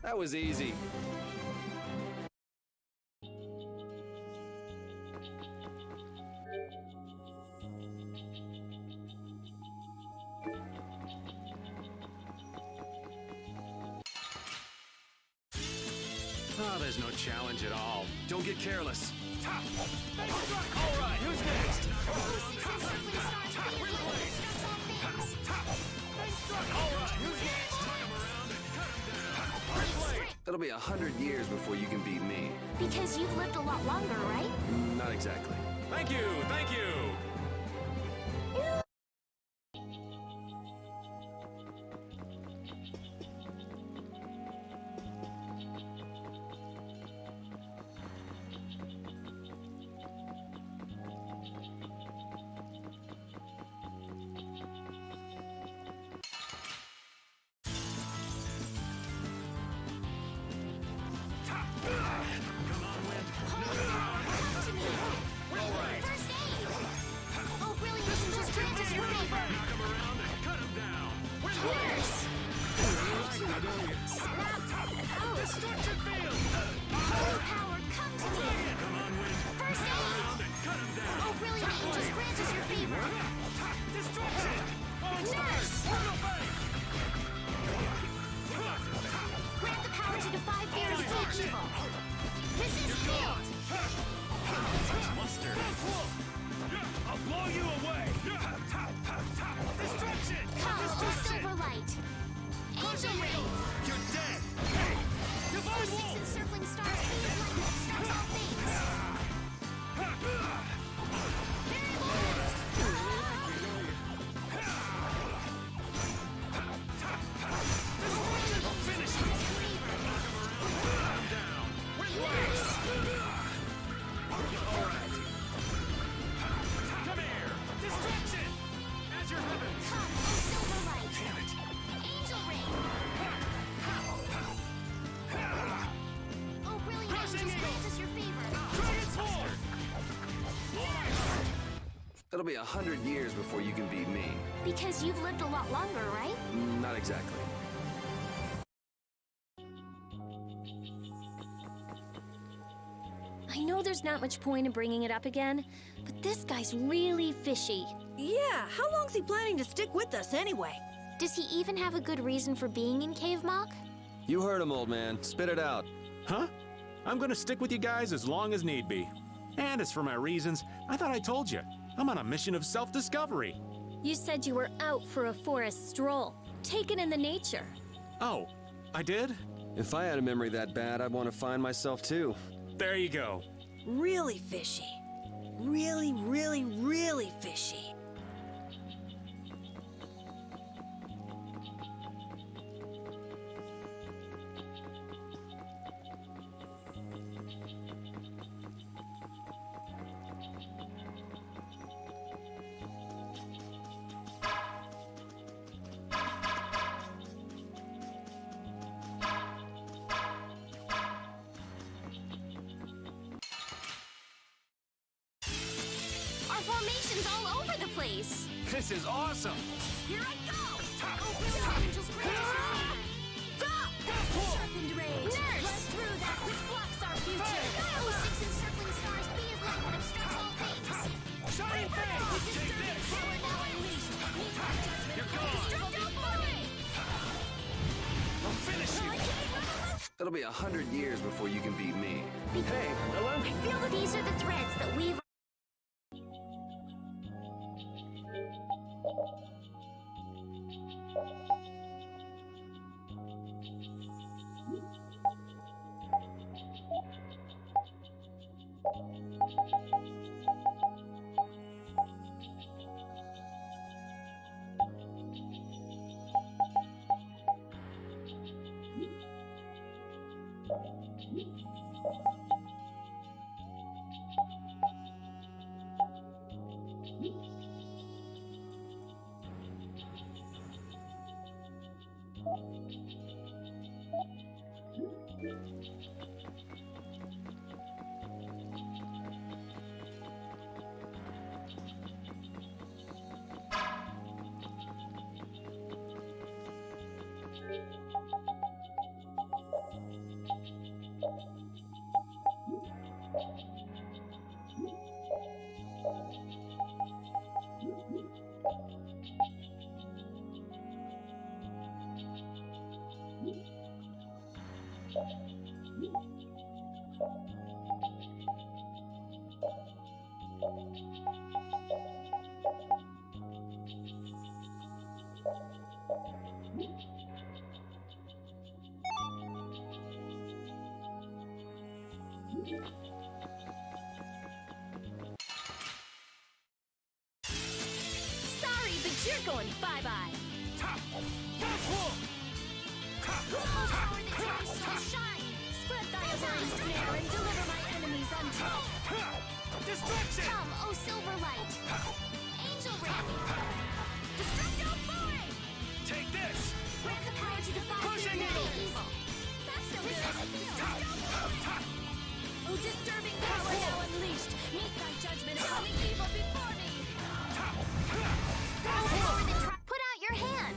That was easy.
Oh, there's no challenge at all.
Don't get careless.
All right, who's next? All right, who's next?
It'll be 100 years before you can beat me.
Because you've lived a lot longer, right?
Not exactly.
Thank you, thank you.
It'll be 100 years before you can beat me.
Because you've lived a lot longer, right?
Not exactly.
I know there's not much point in bringing it up again, but this guy's really fishy.
Yeah, how long's he planning to stick with us anyway?
Does he even have a good reason for being in Cave Mock?
You heard him, old man. Spit it out.
Huh? I'm gonna stick with you guys as long as need be. And as for my reasons, I thought I told you. I'm on a mission of self-discovery.
You said you were out for a forest stroll, taken in the nature.
Oh, I did?
If I had a memory that bad, I'd want to find myself too.
There you go.
Really fishy. Really, really, really fishy.
Our formation's all over the place.
This is awesome.
Here I go! Angel's sharpened rage. Nurse! Let through that which blocks our future. 06 encircling stars, be as light that obstructs all things.
Shining Fang! Take this!
Power now unleashed. Meet my judgment.
You're gone.
Destructo Fury!
I'll finish you!
It'll be 100 years before you can beat me.
Hey, hello?
I feel that these are the threads that weave.
Sorry, but you're going bye-bye.
Power that turns soul shine.
Spread thy alluring snare and deliver my enemies untold.
Destruction!
Come, O silver light. Angel ring. Destructo Fury!
Take this!
Grant the power to defy
Pushing
fear
you!
and evil.
That's no good as it feels. Oh, disturbing power now unleashed. Meet thy judgment upon the evil before me.
Put out your hand.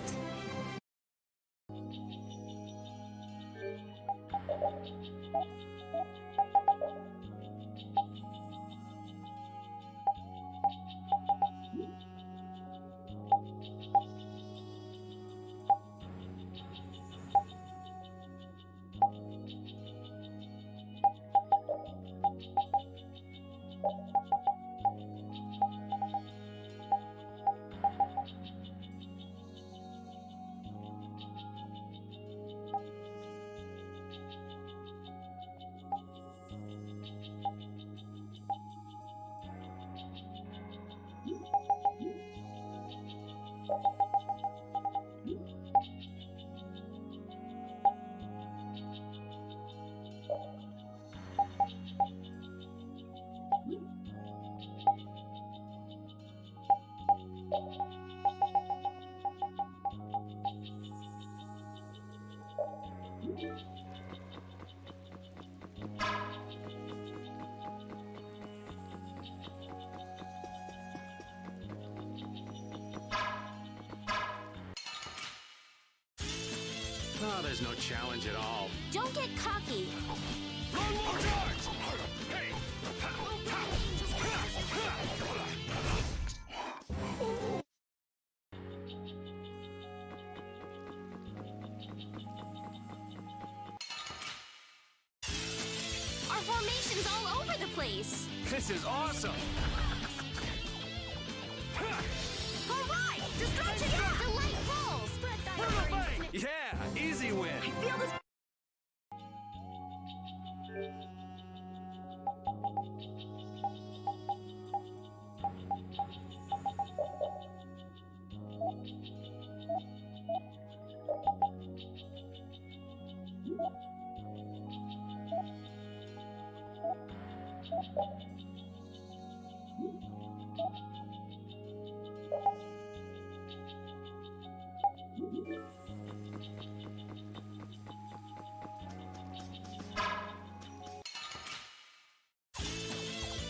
Oh, there's no challenge at all.
Don't get cocky.
Run, charge! Hey,
place.
This is awesome!
All right! Destruction!
Delightful! Spread thy wings.
Yeah, easy win!
I feel this.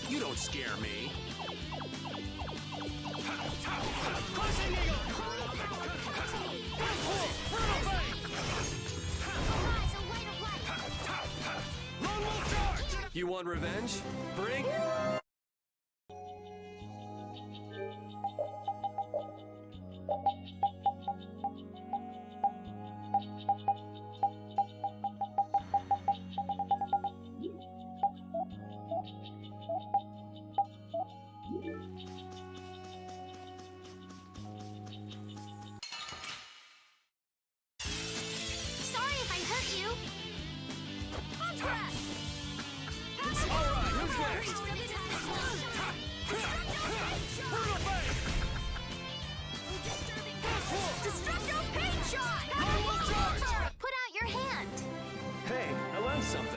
You don't scare me.
Crushing Eagle! Lone Wolf charge! You want revenge? Bring it!
Sorry if I hurt you.
Alright, who's next?
Destructo paint shot!
Lone Wolf charge!
Put out your hand.
Hey, I learned something.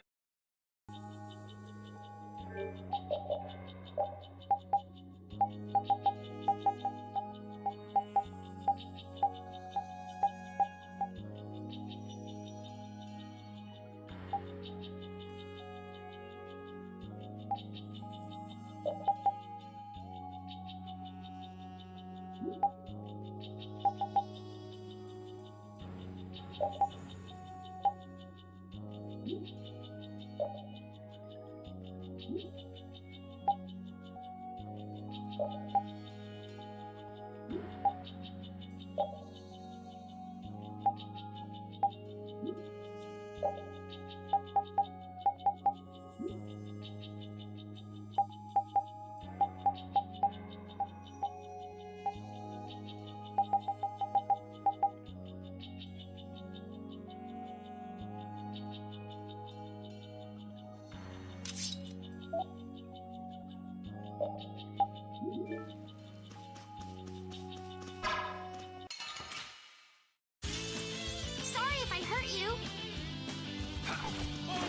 Sorry if I hurt you.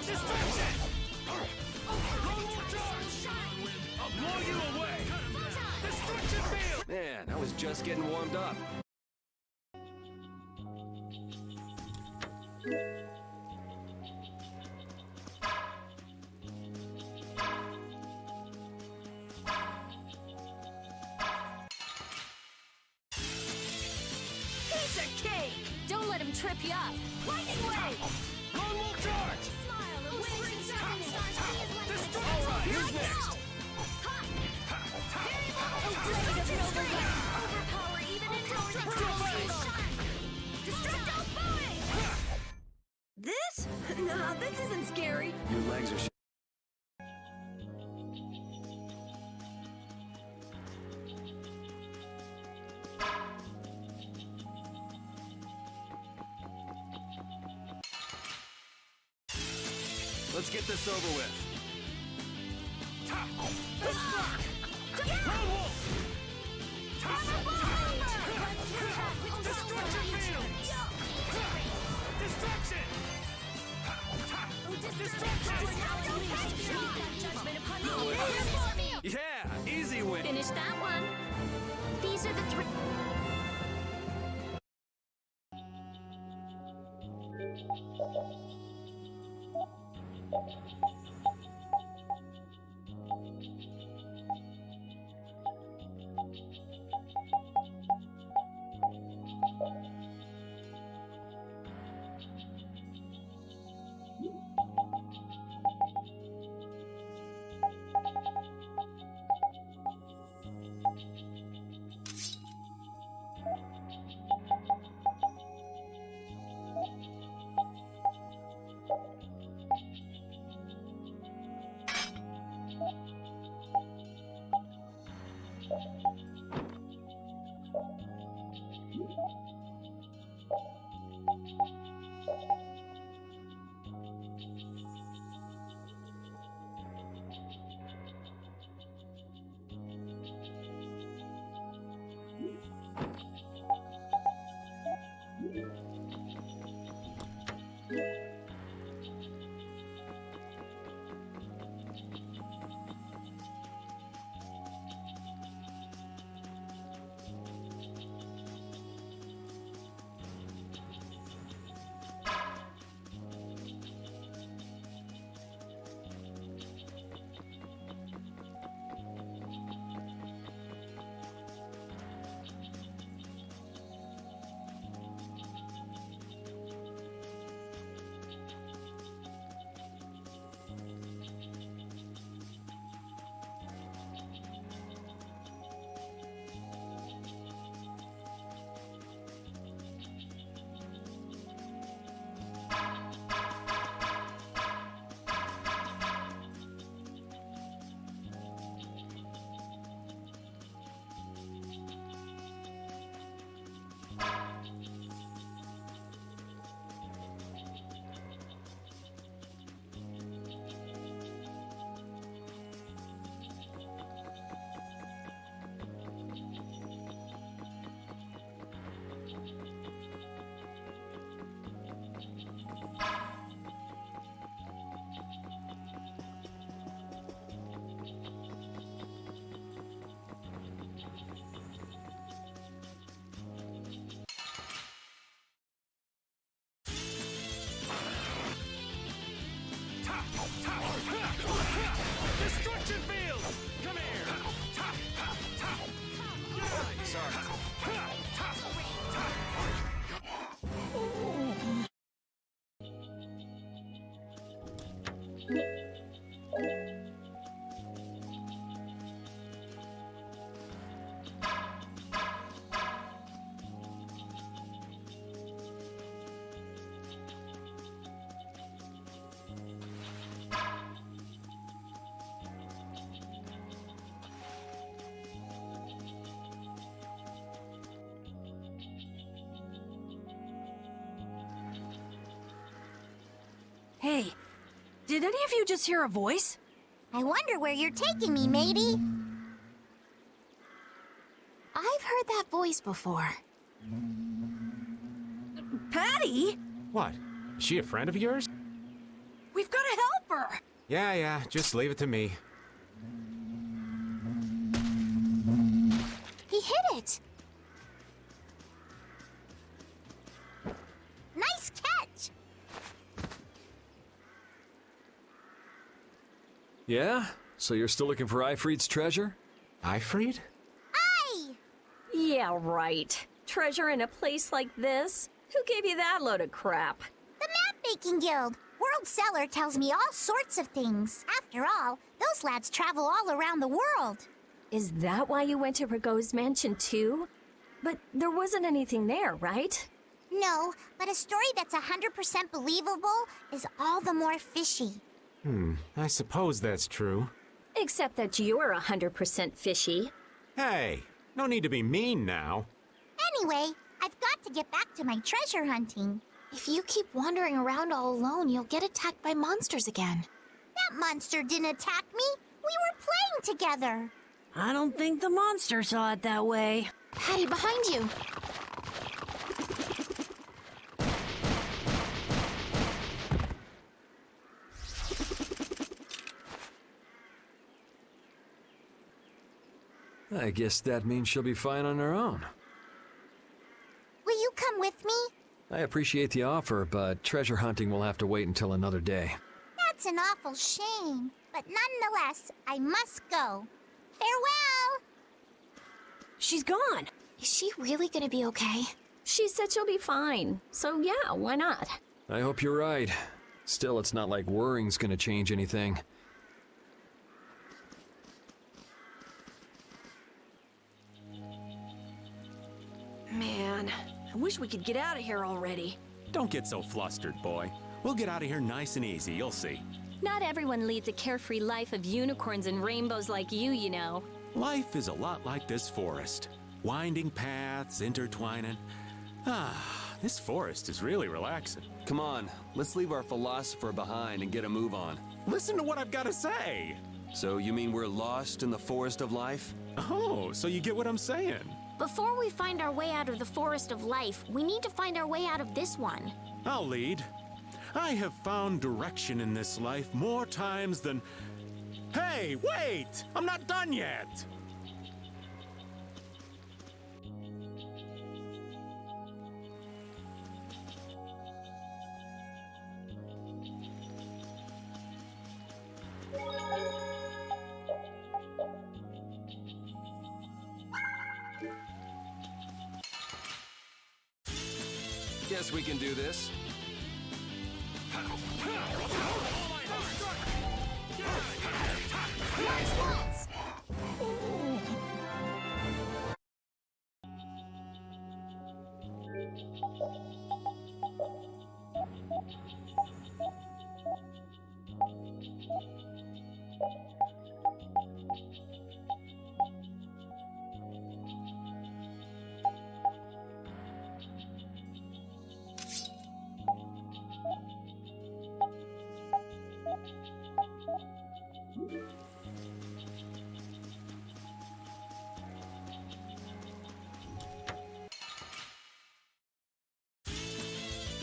Destruction! Lone Wolf charge! I'll blow you away! Destruction field! Man, I was just getting warmed up.
Piece of cake!
Don't let him trip you up.
Lightning wave!
Lone Wolf charge!
Smile and wings
Alright, who's next?
Overpower even indestructible! Destructo boy! This? Nah, this isn't scary.
Your legs are Let's get this over with.
Lone Wolf! Destruction field! Destruction! Yeah, easy win.
Finish that one. These are the three.
Destruction field! Come here!
Hey, did any of you just hear a voice?
I wonder where you're taking me, matey.
I've heard that voice before.
Patty?
What? Is she a friend of yours?
We've got to help her!
Yeah, just leave it to me.
He hit it. Nice catch.
Yeah? So you're still looking for Ifrit's treasure?
Ifrit?
Aye!
Yeah, right. Treasure in a place like this? Who gave you that load of crap?
The Map-Making Guild. World Cellar tells me all sorts of things. After all, those lads travel all around the world.
Is that why you went to Rago's mansion too? But there wasn't anything there, right?
No, but a story that's 100% believable is all the more fishy.
I suppose that's true.
Except that you're 100% fishy.
Hey, no need to be mean now.
Anyway, I've got to get back to my treasure hunting.
If you keep wandering around all alone, you'll get attacked by monsters again.
That monster didn't attack me. We were playing together.
I don't think the monster saw it that way.
Patty, behind you!
I guess that means she'll be fine on her own.
Will you come with me?
I appreciate the offer, but treasure hunting will have to wait until another day.
That's an awful shame. But nonetheless, I must go. Farewell!
She's gone.
Is she really gonna be okay?
She said she'll be fine. So yeah, why not?
I hope you're right. Still, it's not like worrying's gonna change anything.
Man, I wish we could get out of here already.
Don't get so flustered, boy. We'll get out of here nice and easy, you'll see.
Not everyone leads a carefree life of unicorns and rainbows like you know.
Life is a lot like this forest. Winding paths, intertwining. This forest is really relaxing.
Come on, let's leave our philosopher behind and get a move on.
Listen to what I've got to say.
So you mean we're lost in the forest of life?
Oh, so you get what I'm saying.
Before we find our way out of the forest of life, we need to find our way out of this one.
I'll lead. I have found direction in this life more times than... Hey, wait! I'm not done yet!
Guess we can do this.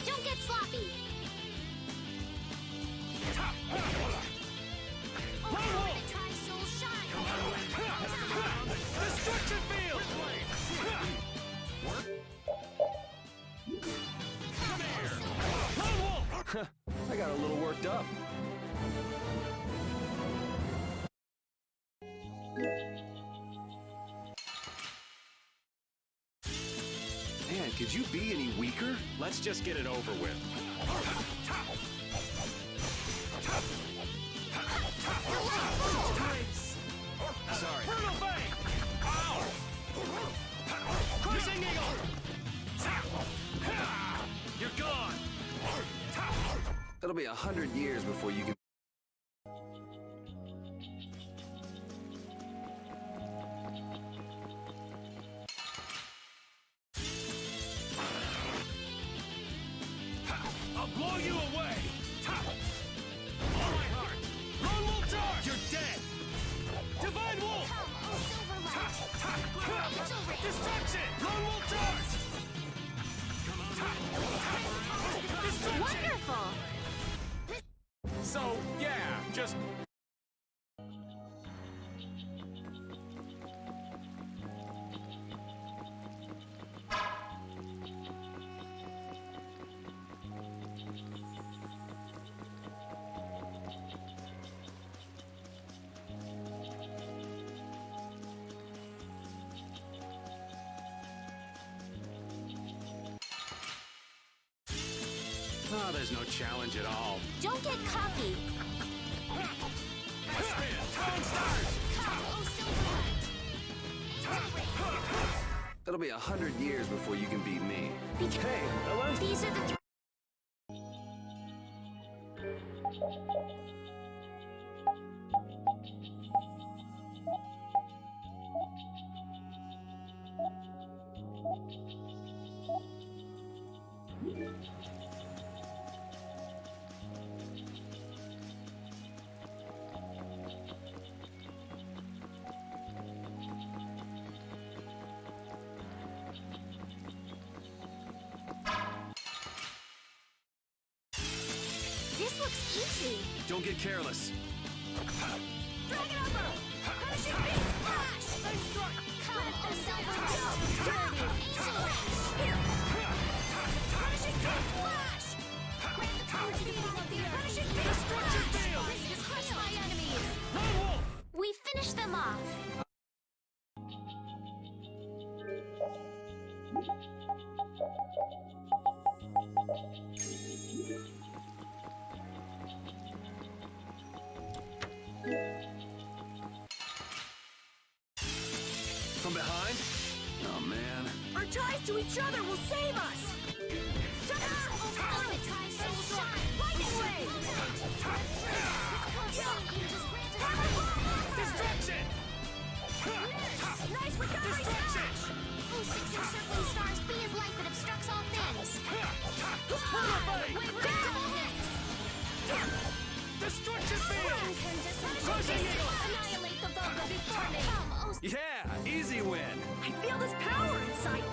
Don't get sloppy!
Destruction field! Come here! Lone Wolf!
I got a little worked up. Man, could you be any weaker?
Let's just get it over with.
Sorry.
Brutal Fang! Ow! Crushing Eagle! You're gone!
It'll be 100 years before you can...
I'll blow you away! All my heart! Lone Wolf charge! You're dead! Divine Wolf! Destruction! Lone Wolf charge! Destruction!
Wonderful!
So, yeah, just... Oh, there's no challenge at all.
Don't get cocky.
It'll be 100 years before you can beat me.
Hey,
hello?
These are the This looks easy.
Don't get careless.
Dragon Upper! Punishing Beast Flash! Cut the silver dome! Dirty Ace Here! Punishing Beast Flash! Grant the power to defeat the fear! Punishing Beast Flash! Crush my enemies! We finish them off!
From behind? Oh, man.
Our ties to each other will save us! Lightning Wave!
Destruction!
encircling stars be as light that obstructs all things.
Destruction field!
Annihilate the Vulva before me.
Yeah, easy win.
I feel this power inside.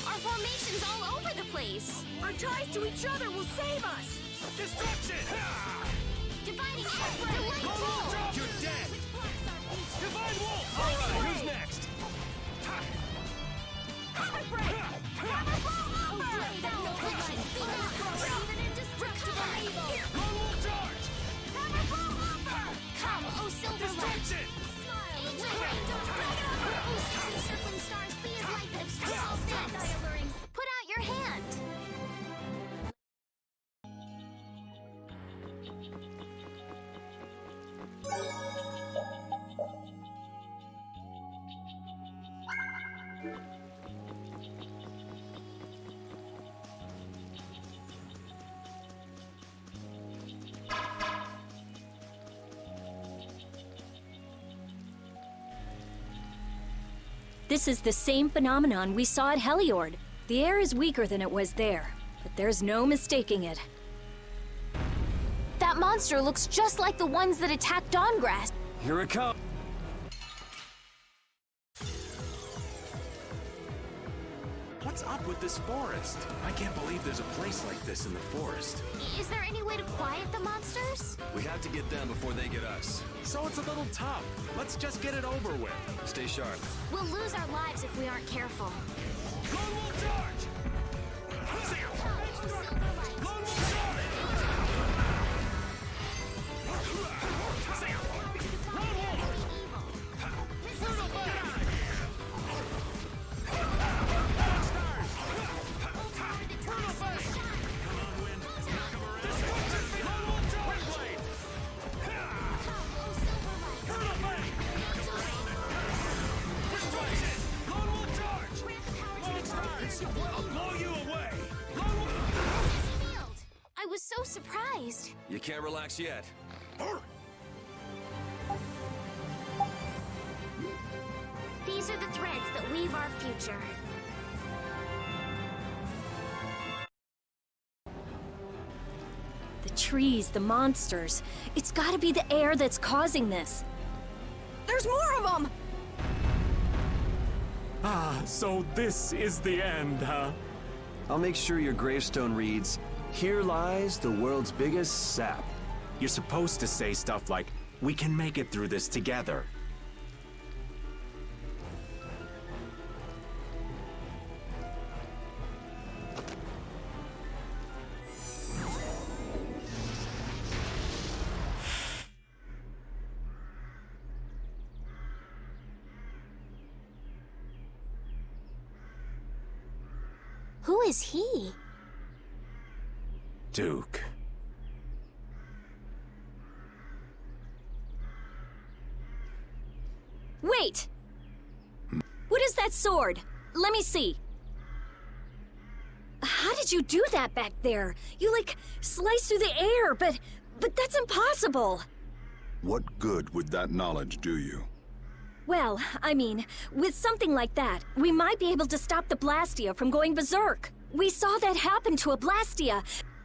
Our formation's all over the place.
Our ties to each other will save us.
Destruction!
Dividing edge, delayed pull.
You're dead! Divine Wolf! Alright, who's next?
Cover break. Cover blow over.
Even indestructible evil.
Lone Wolf charge!
Cover blow over. Come, oh Silverlight.
Destruction!
Encircling stars be as light that obstructs all things. Put out your hand.
This is the same phenomenon we saw at Heliord. The air is weaker than it was there, but there's no mistaking it.
That monster looks just like the ones that attacked Dawngrass.
Here it comes.
What's up with this forest? I can't believe there's a place like this in the forest.
Is there any way to quiet the monsters?
We have to get them before they get us.
So it's a little tough. Let's just get it over with.
Stay sharp.
We'll lose our lives if we aren't careful.
Lone Wolf charge! Lone Wolf charge! Lone Wolf! Brutal fire! I'll blow you away!
I was so surprised.
You can't relax yet.
These are the threads that weave our future.
The trees, the monsters. It's gotta be the air that's causing this.
There's more of them.
Ah, so this is the end, huh?
I'll make sure your gravestone reads, "Here lies the world's biggest sap."
You're supposed to say stuff like, "We can make it through this together."
Who is he?
Duke.
Wait! What is that sword? Let me see. How did you do that back there? You, like, sliced through the air, but that's impossible.
What good would that knowledge do you?
Well, I mean, with something like that, we might be able to stop the Blastia from going berserk. We saw that happen to a Blastia.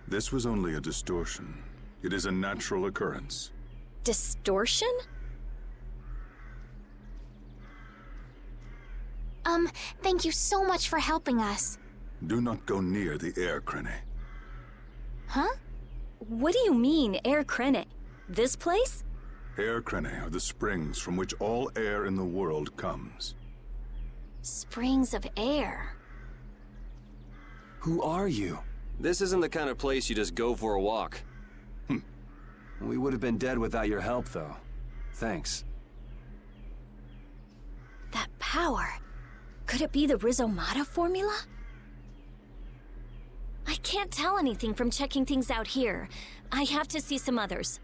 This was only a distortion. It is a natural occurrence.
Distortion?
Thank you so much for helping us.
Do not go near the air crene.
Huh?
What do you mean, Air Krene? This place?
Air crene are the springs from which all air in the world comes.
Springs of air.
Who are you? This isn't the kind of place you just go for a walk. We would have been dead without your help, though. Thanks.
That power. Could it be the Rizomata formula? I can't tell anything from checking things out here. I have to see some others.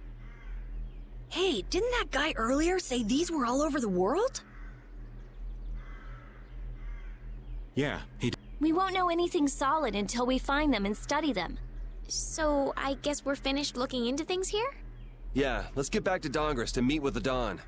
Hey, didn't that guy earlier say these were all over the world?
Yeah,
We won't know anything solid until we find them and study them.
So, I guess we're finished looking into things here?
Yeah, let's get back to Dongress to meet with the Dawn.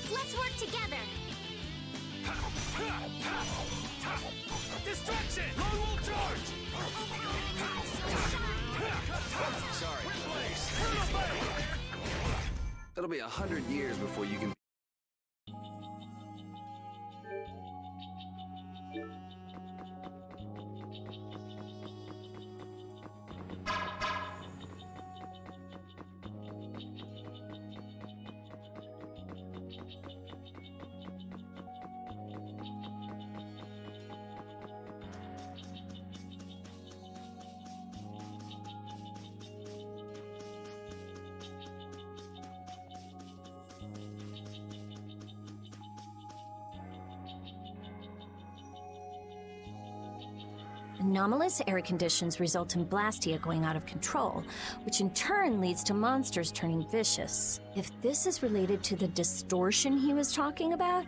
Let's work together!
Distraction! Lone Wolf charge!
Sorry. It'll be 100 years before you can...
Anomalous air conditions result in Blastia going out of control, which in turn leads to monsters turning vicious. If this is related to the distortion he was talking about,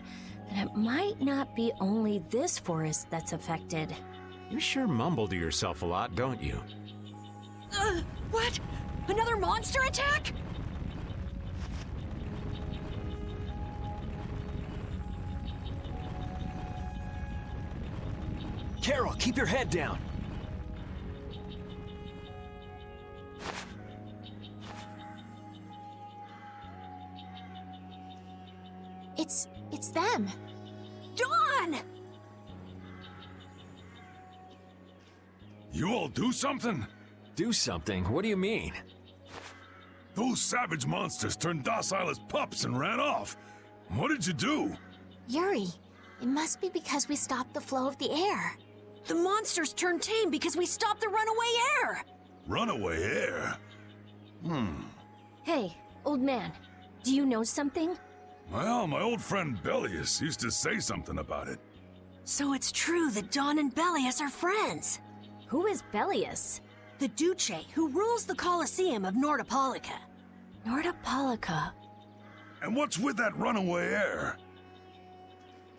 then it might not be only this forest that's affected.
You sure mumble to yourself a lot, don't you?
What? Another monster attack?
Carol, keep your head down.
It's them.
Dawn!
You all do something?
Do something? What do you mean?
Those savage monsters turned docile as pups and ran off. What did you do?
Yuri, it must be because we stopped the flow of the air.
The monsters turned tame because we stopped the runaway air!
Runaway air?
Hey, old man, do you know something?
Well, my old friend Bellius used to say something about it.
So it's true that Dawn and Bellius are friends.
Who is Bellius?
The Duce who rules the Colosseum of Nordopolica.
Nordopolica.
And what's with that runaway air?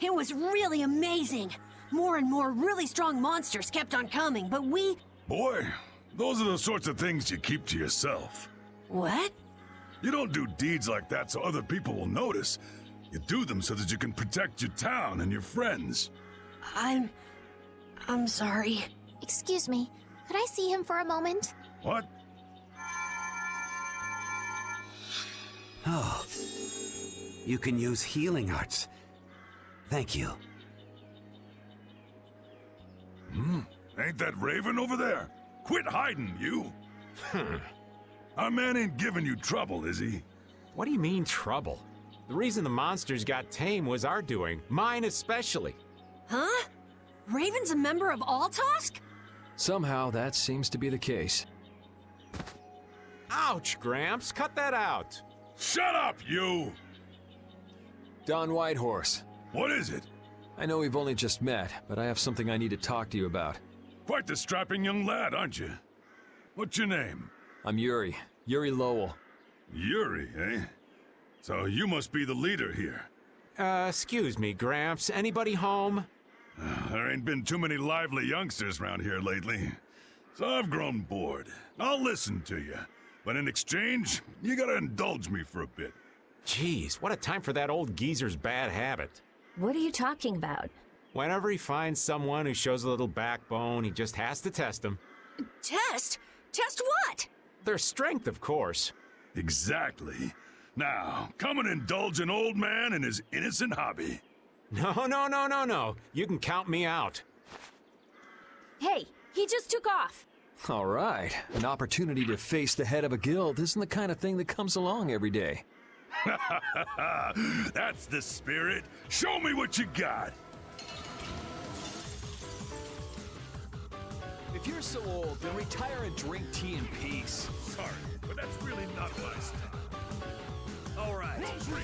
It was really amazing. More and more really strong monsters kept on coming, but we...
Boy, those are the sorts of things you keep to yourself.
What?
You don't do deeds like that so other people will notice. You do them so that you can protect your town and your friends.
I'm sorry.
Excuse me, could I see him for a moment?
What?
Oh, you can use healing arts. Thank you.
Ain't that Raven over there? Quit hiding, you! Our man ain't giving you trouble, is he?
What do you mean, trouble? The reason the monsters got tame was our doing, mine especially.
Huh? Raven's a member of Altosk?
Somehow that seems to be the case.
Ouch, Gramps, cut that out.
Shut up, you!
Don Whitehorse.
What is it?
I know we've only just met, but I have something I need to talk to you about.
Quite the strapping young lad, aren't you? What's your name?
I'm Yuri. Yuri Lowell.
Yuri, eh? So you must be the leader here.
Excuse me, Gramps. Anybody home?
There ain't been too many lively youngsters around here lately. So I've grown bored. I'll listen to you. But in exchange, you gotta indulge me for a bit.
Jeez, what a time for that old geezer's bad habit.
What are you talking about?
Whenever he finds someone who shows a little backbone, he just has to test them.
Test? Test what?
Their strength, of course.
Exactly. Now, come and indulge an old man in his innocent hobby.
No. You can count me out.
Hey, he just took off.
All right. An opportunity to face the head of a guild isn't the kind of thing that comes along every day.
That's the spirit. Show me what you got.
If you're so old, then retire and drink tea in peace.
Sorry, but that's really not my style. All right. Rosary.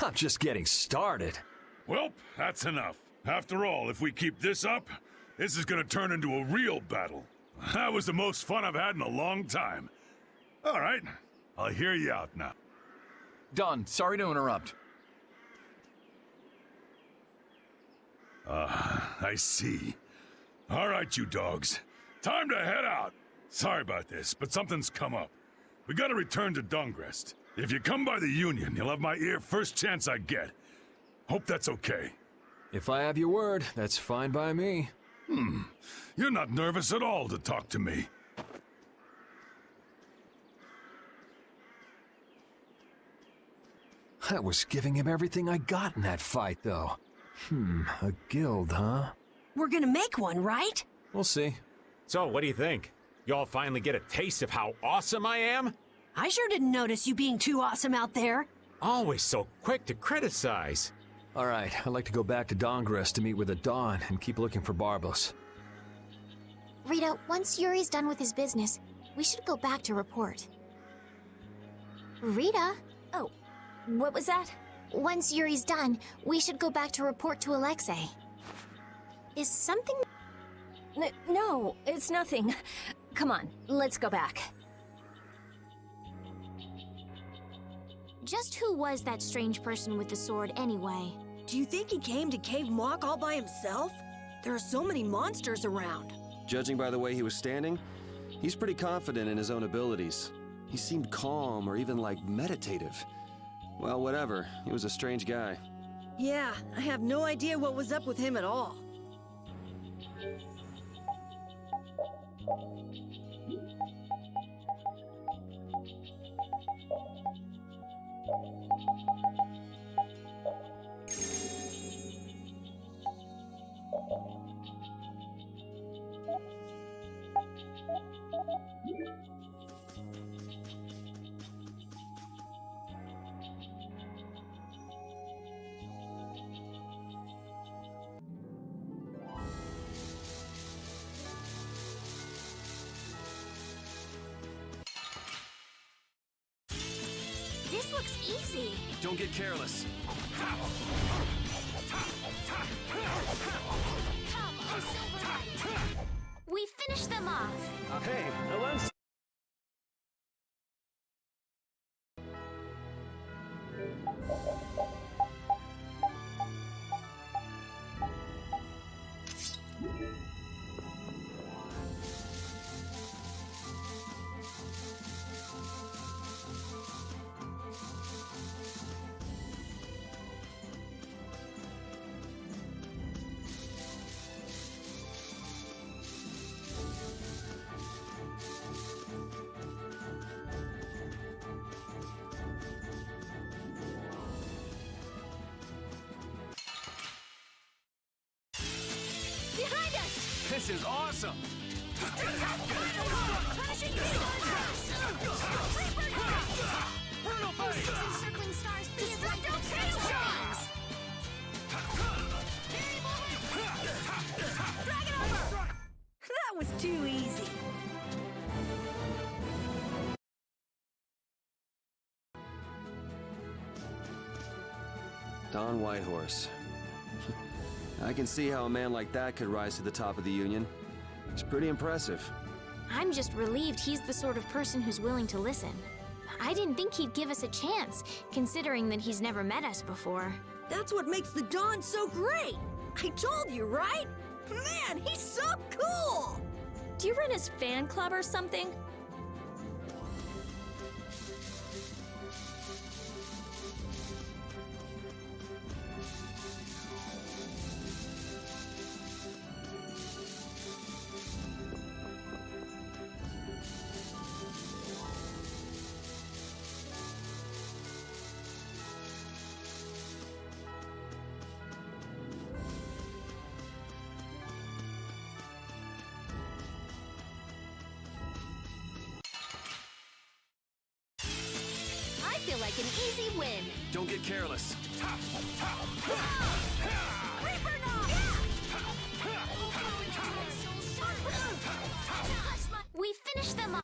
I'm just getting started.
Well, that's enough. After all, if we keep this up, this is gonna turn into a real battle. That was the most fun I've had in a long time. All right, I'll hear you out now.
Don, sorry to interrupt.
I see. All right, you dogs. Time to head out. Sorry about this, but something's come up. We gotta return to Dungrest. If you come by the Union, you'll have my ear first chance I get. Hope that's okay.
If I have your word, that's fine by me.
You're not nervous at all to talk to me.
I was giving him everything I got in that fight, though. A guild, huh?
We're gonna make one, right?
We'll see.
So, what do you think? Y'all finally get a taste of how awesome I am?
I sure didn't notice you being too awesome out there.
Always so quick to criticize.
All right, I'd like to go back to Dongrest to meet with the Dawn and keep looking for Barbos.
Rita, once Yuri's done with his business, we should go back to report. Rita?
Oh, what was that?
Once Yuri's done, we should go back to report to Alexei. Is something...
No, it's nothing. Come on, let's go back.
Just who was that strange person with the sword anyway?
Do you think he came to Cave Mock all by himself? There are so many monsters around.
Judging by the way he was standing, he's pretty confident in his own abilities. He seemed calm or even like meditative. Well, whatever. He was a strange guy.
Yeah, I have no idea what was up with him at all.
This looks easy.
Don't get careless.
Come, oh Silver Knight. We finished them off.
Hey, no one's...
Behind us!
This is awesome!
Brutal face! Encircling stars, please let them transform.
That was too easy.
Don Whitehorse. I can see how a man like that could rise to the top of the Union. He's pretty impressive.
I'm just relieved he's the sort of person who's willing to listen. I didn't think he'd give us a chance, considering that he's never met us before.
That's what makes the Dawn so great! I told you, right? Man, he's so cool!
Do you run his fan club or something?
I feel like an easy win.
Don't get careless.
Reaper Knock! We finished them off.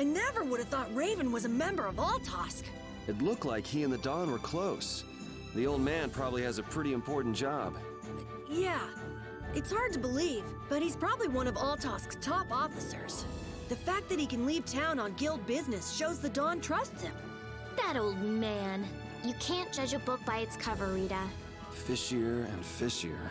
I never would have thought Raven was a member of Altosk.
It looked like he and the Don were close. The old man probably has a pretty important job.
Yeah, it's hard to believe, but he's probably one of Altosk's top officers. The fact that he can leave town on guild business shows the Don trusts him.
That old man. You can't judge a book by its cover, Rita.
Fishier and fishier.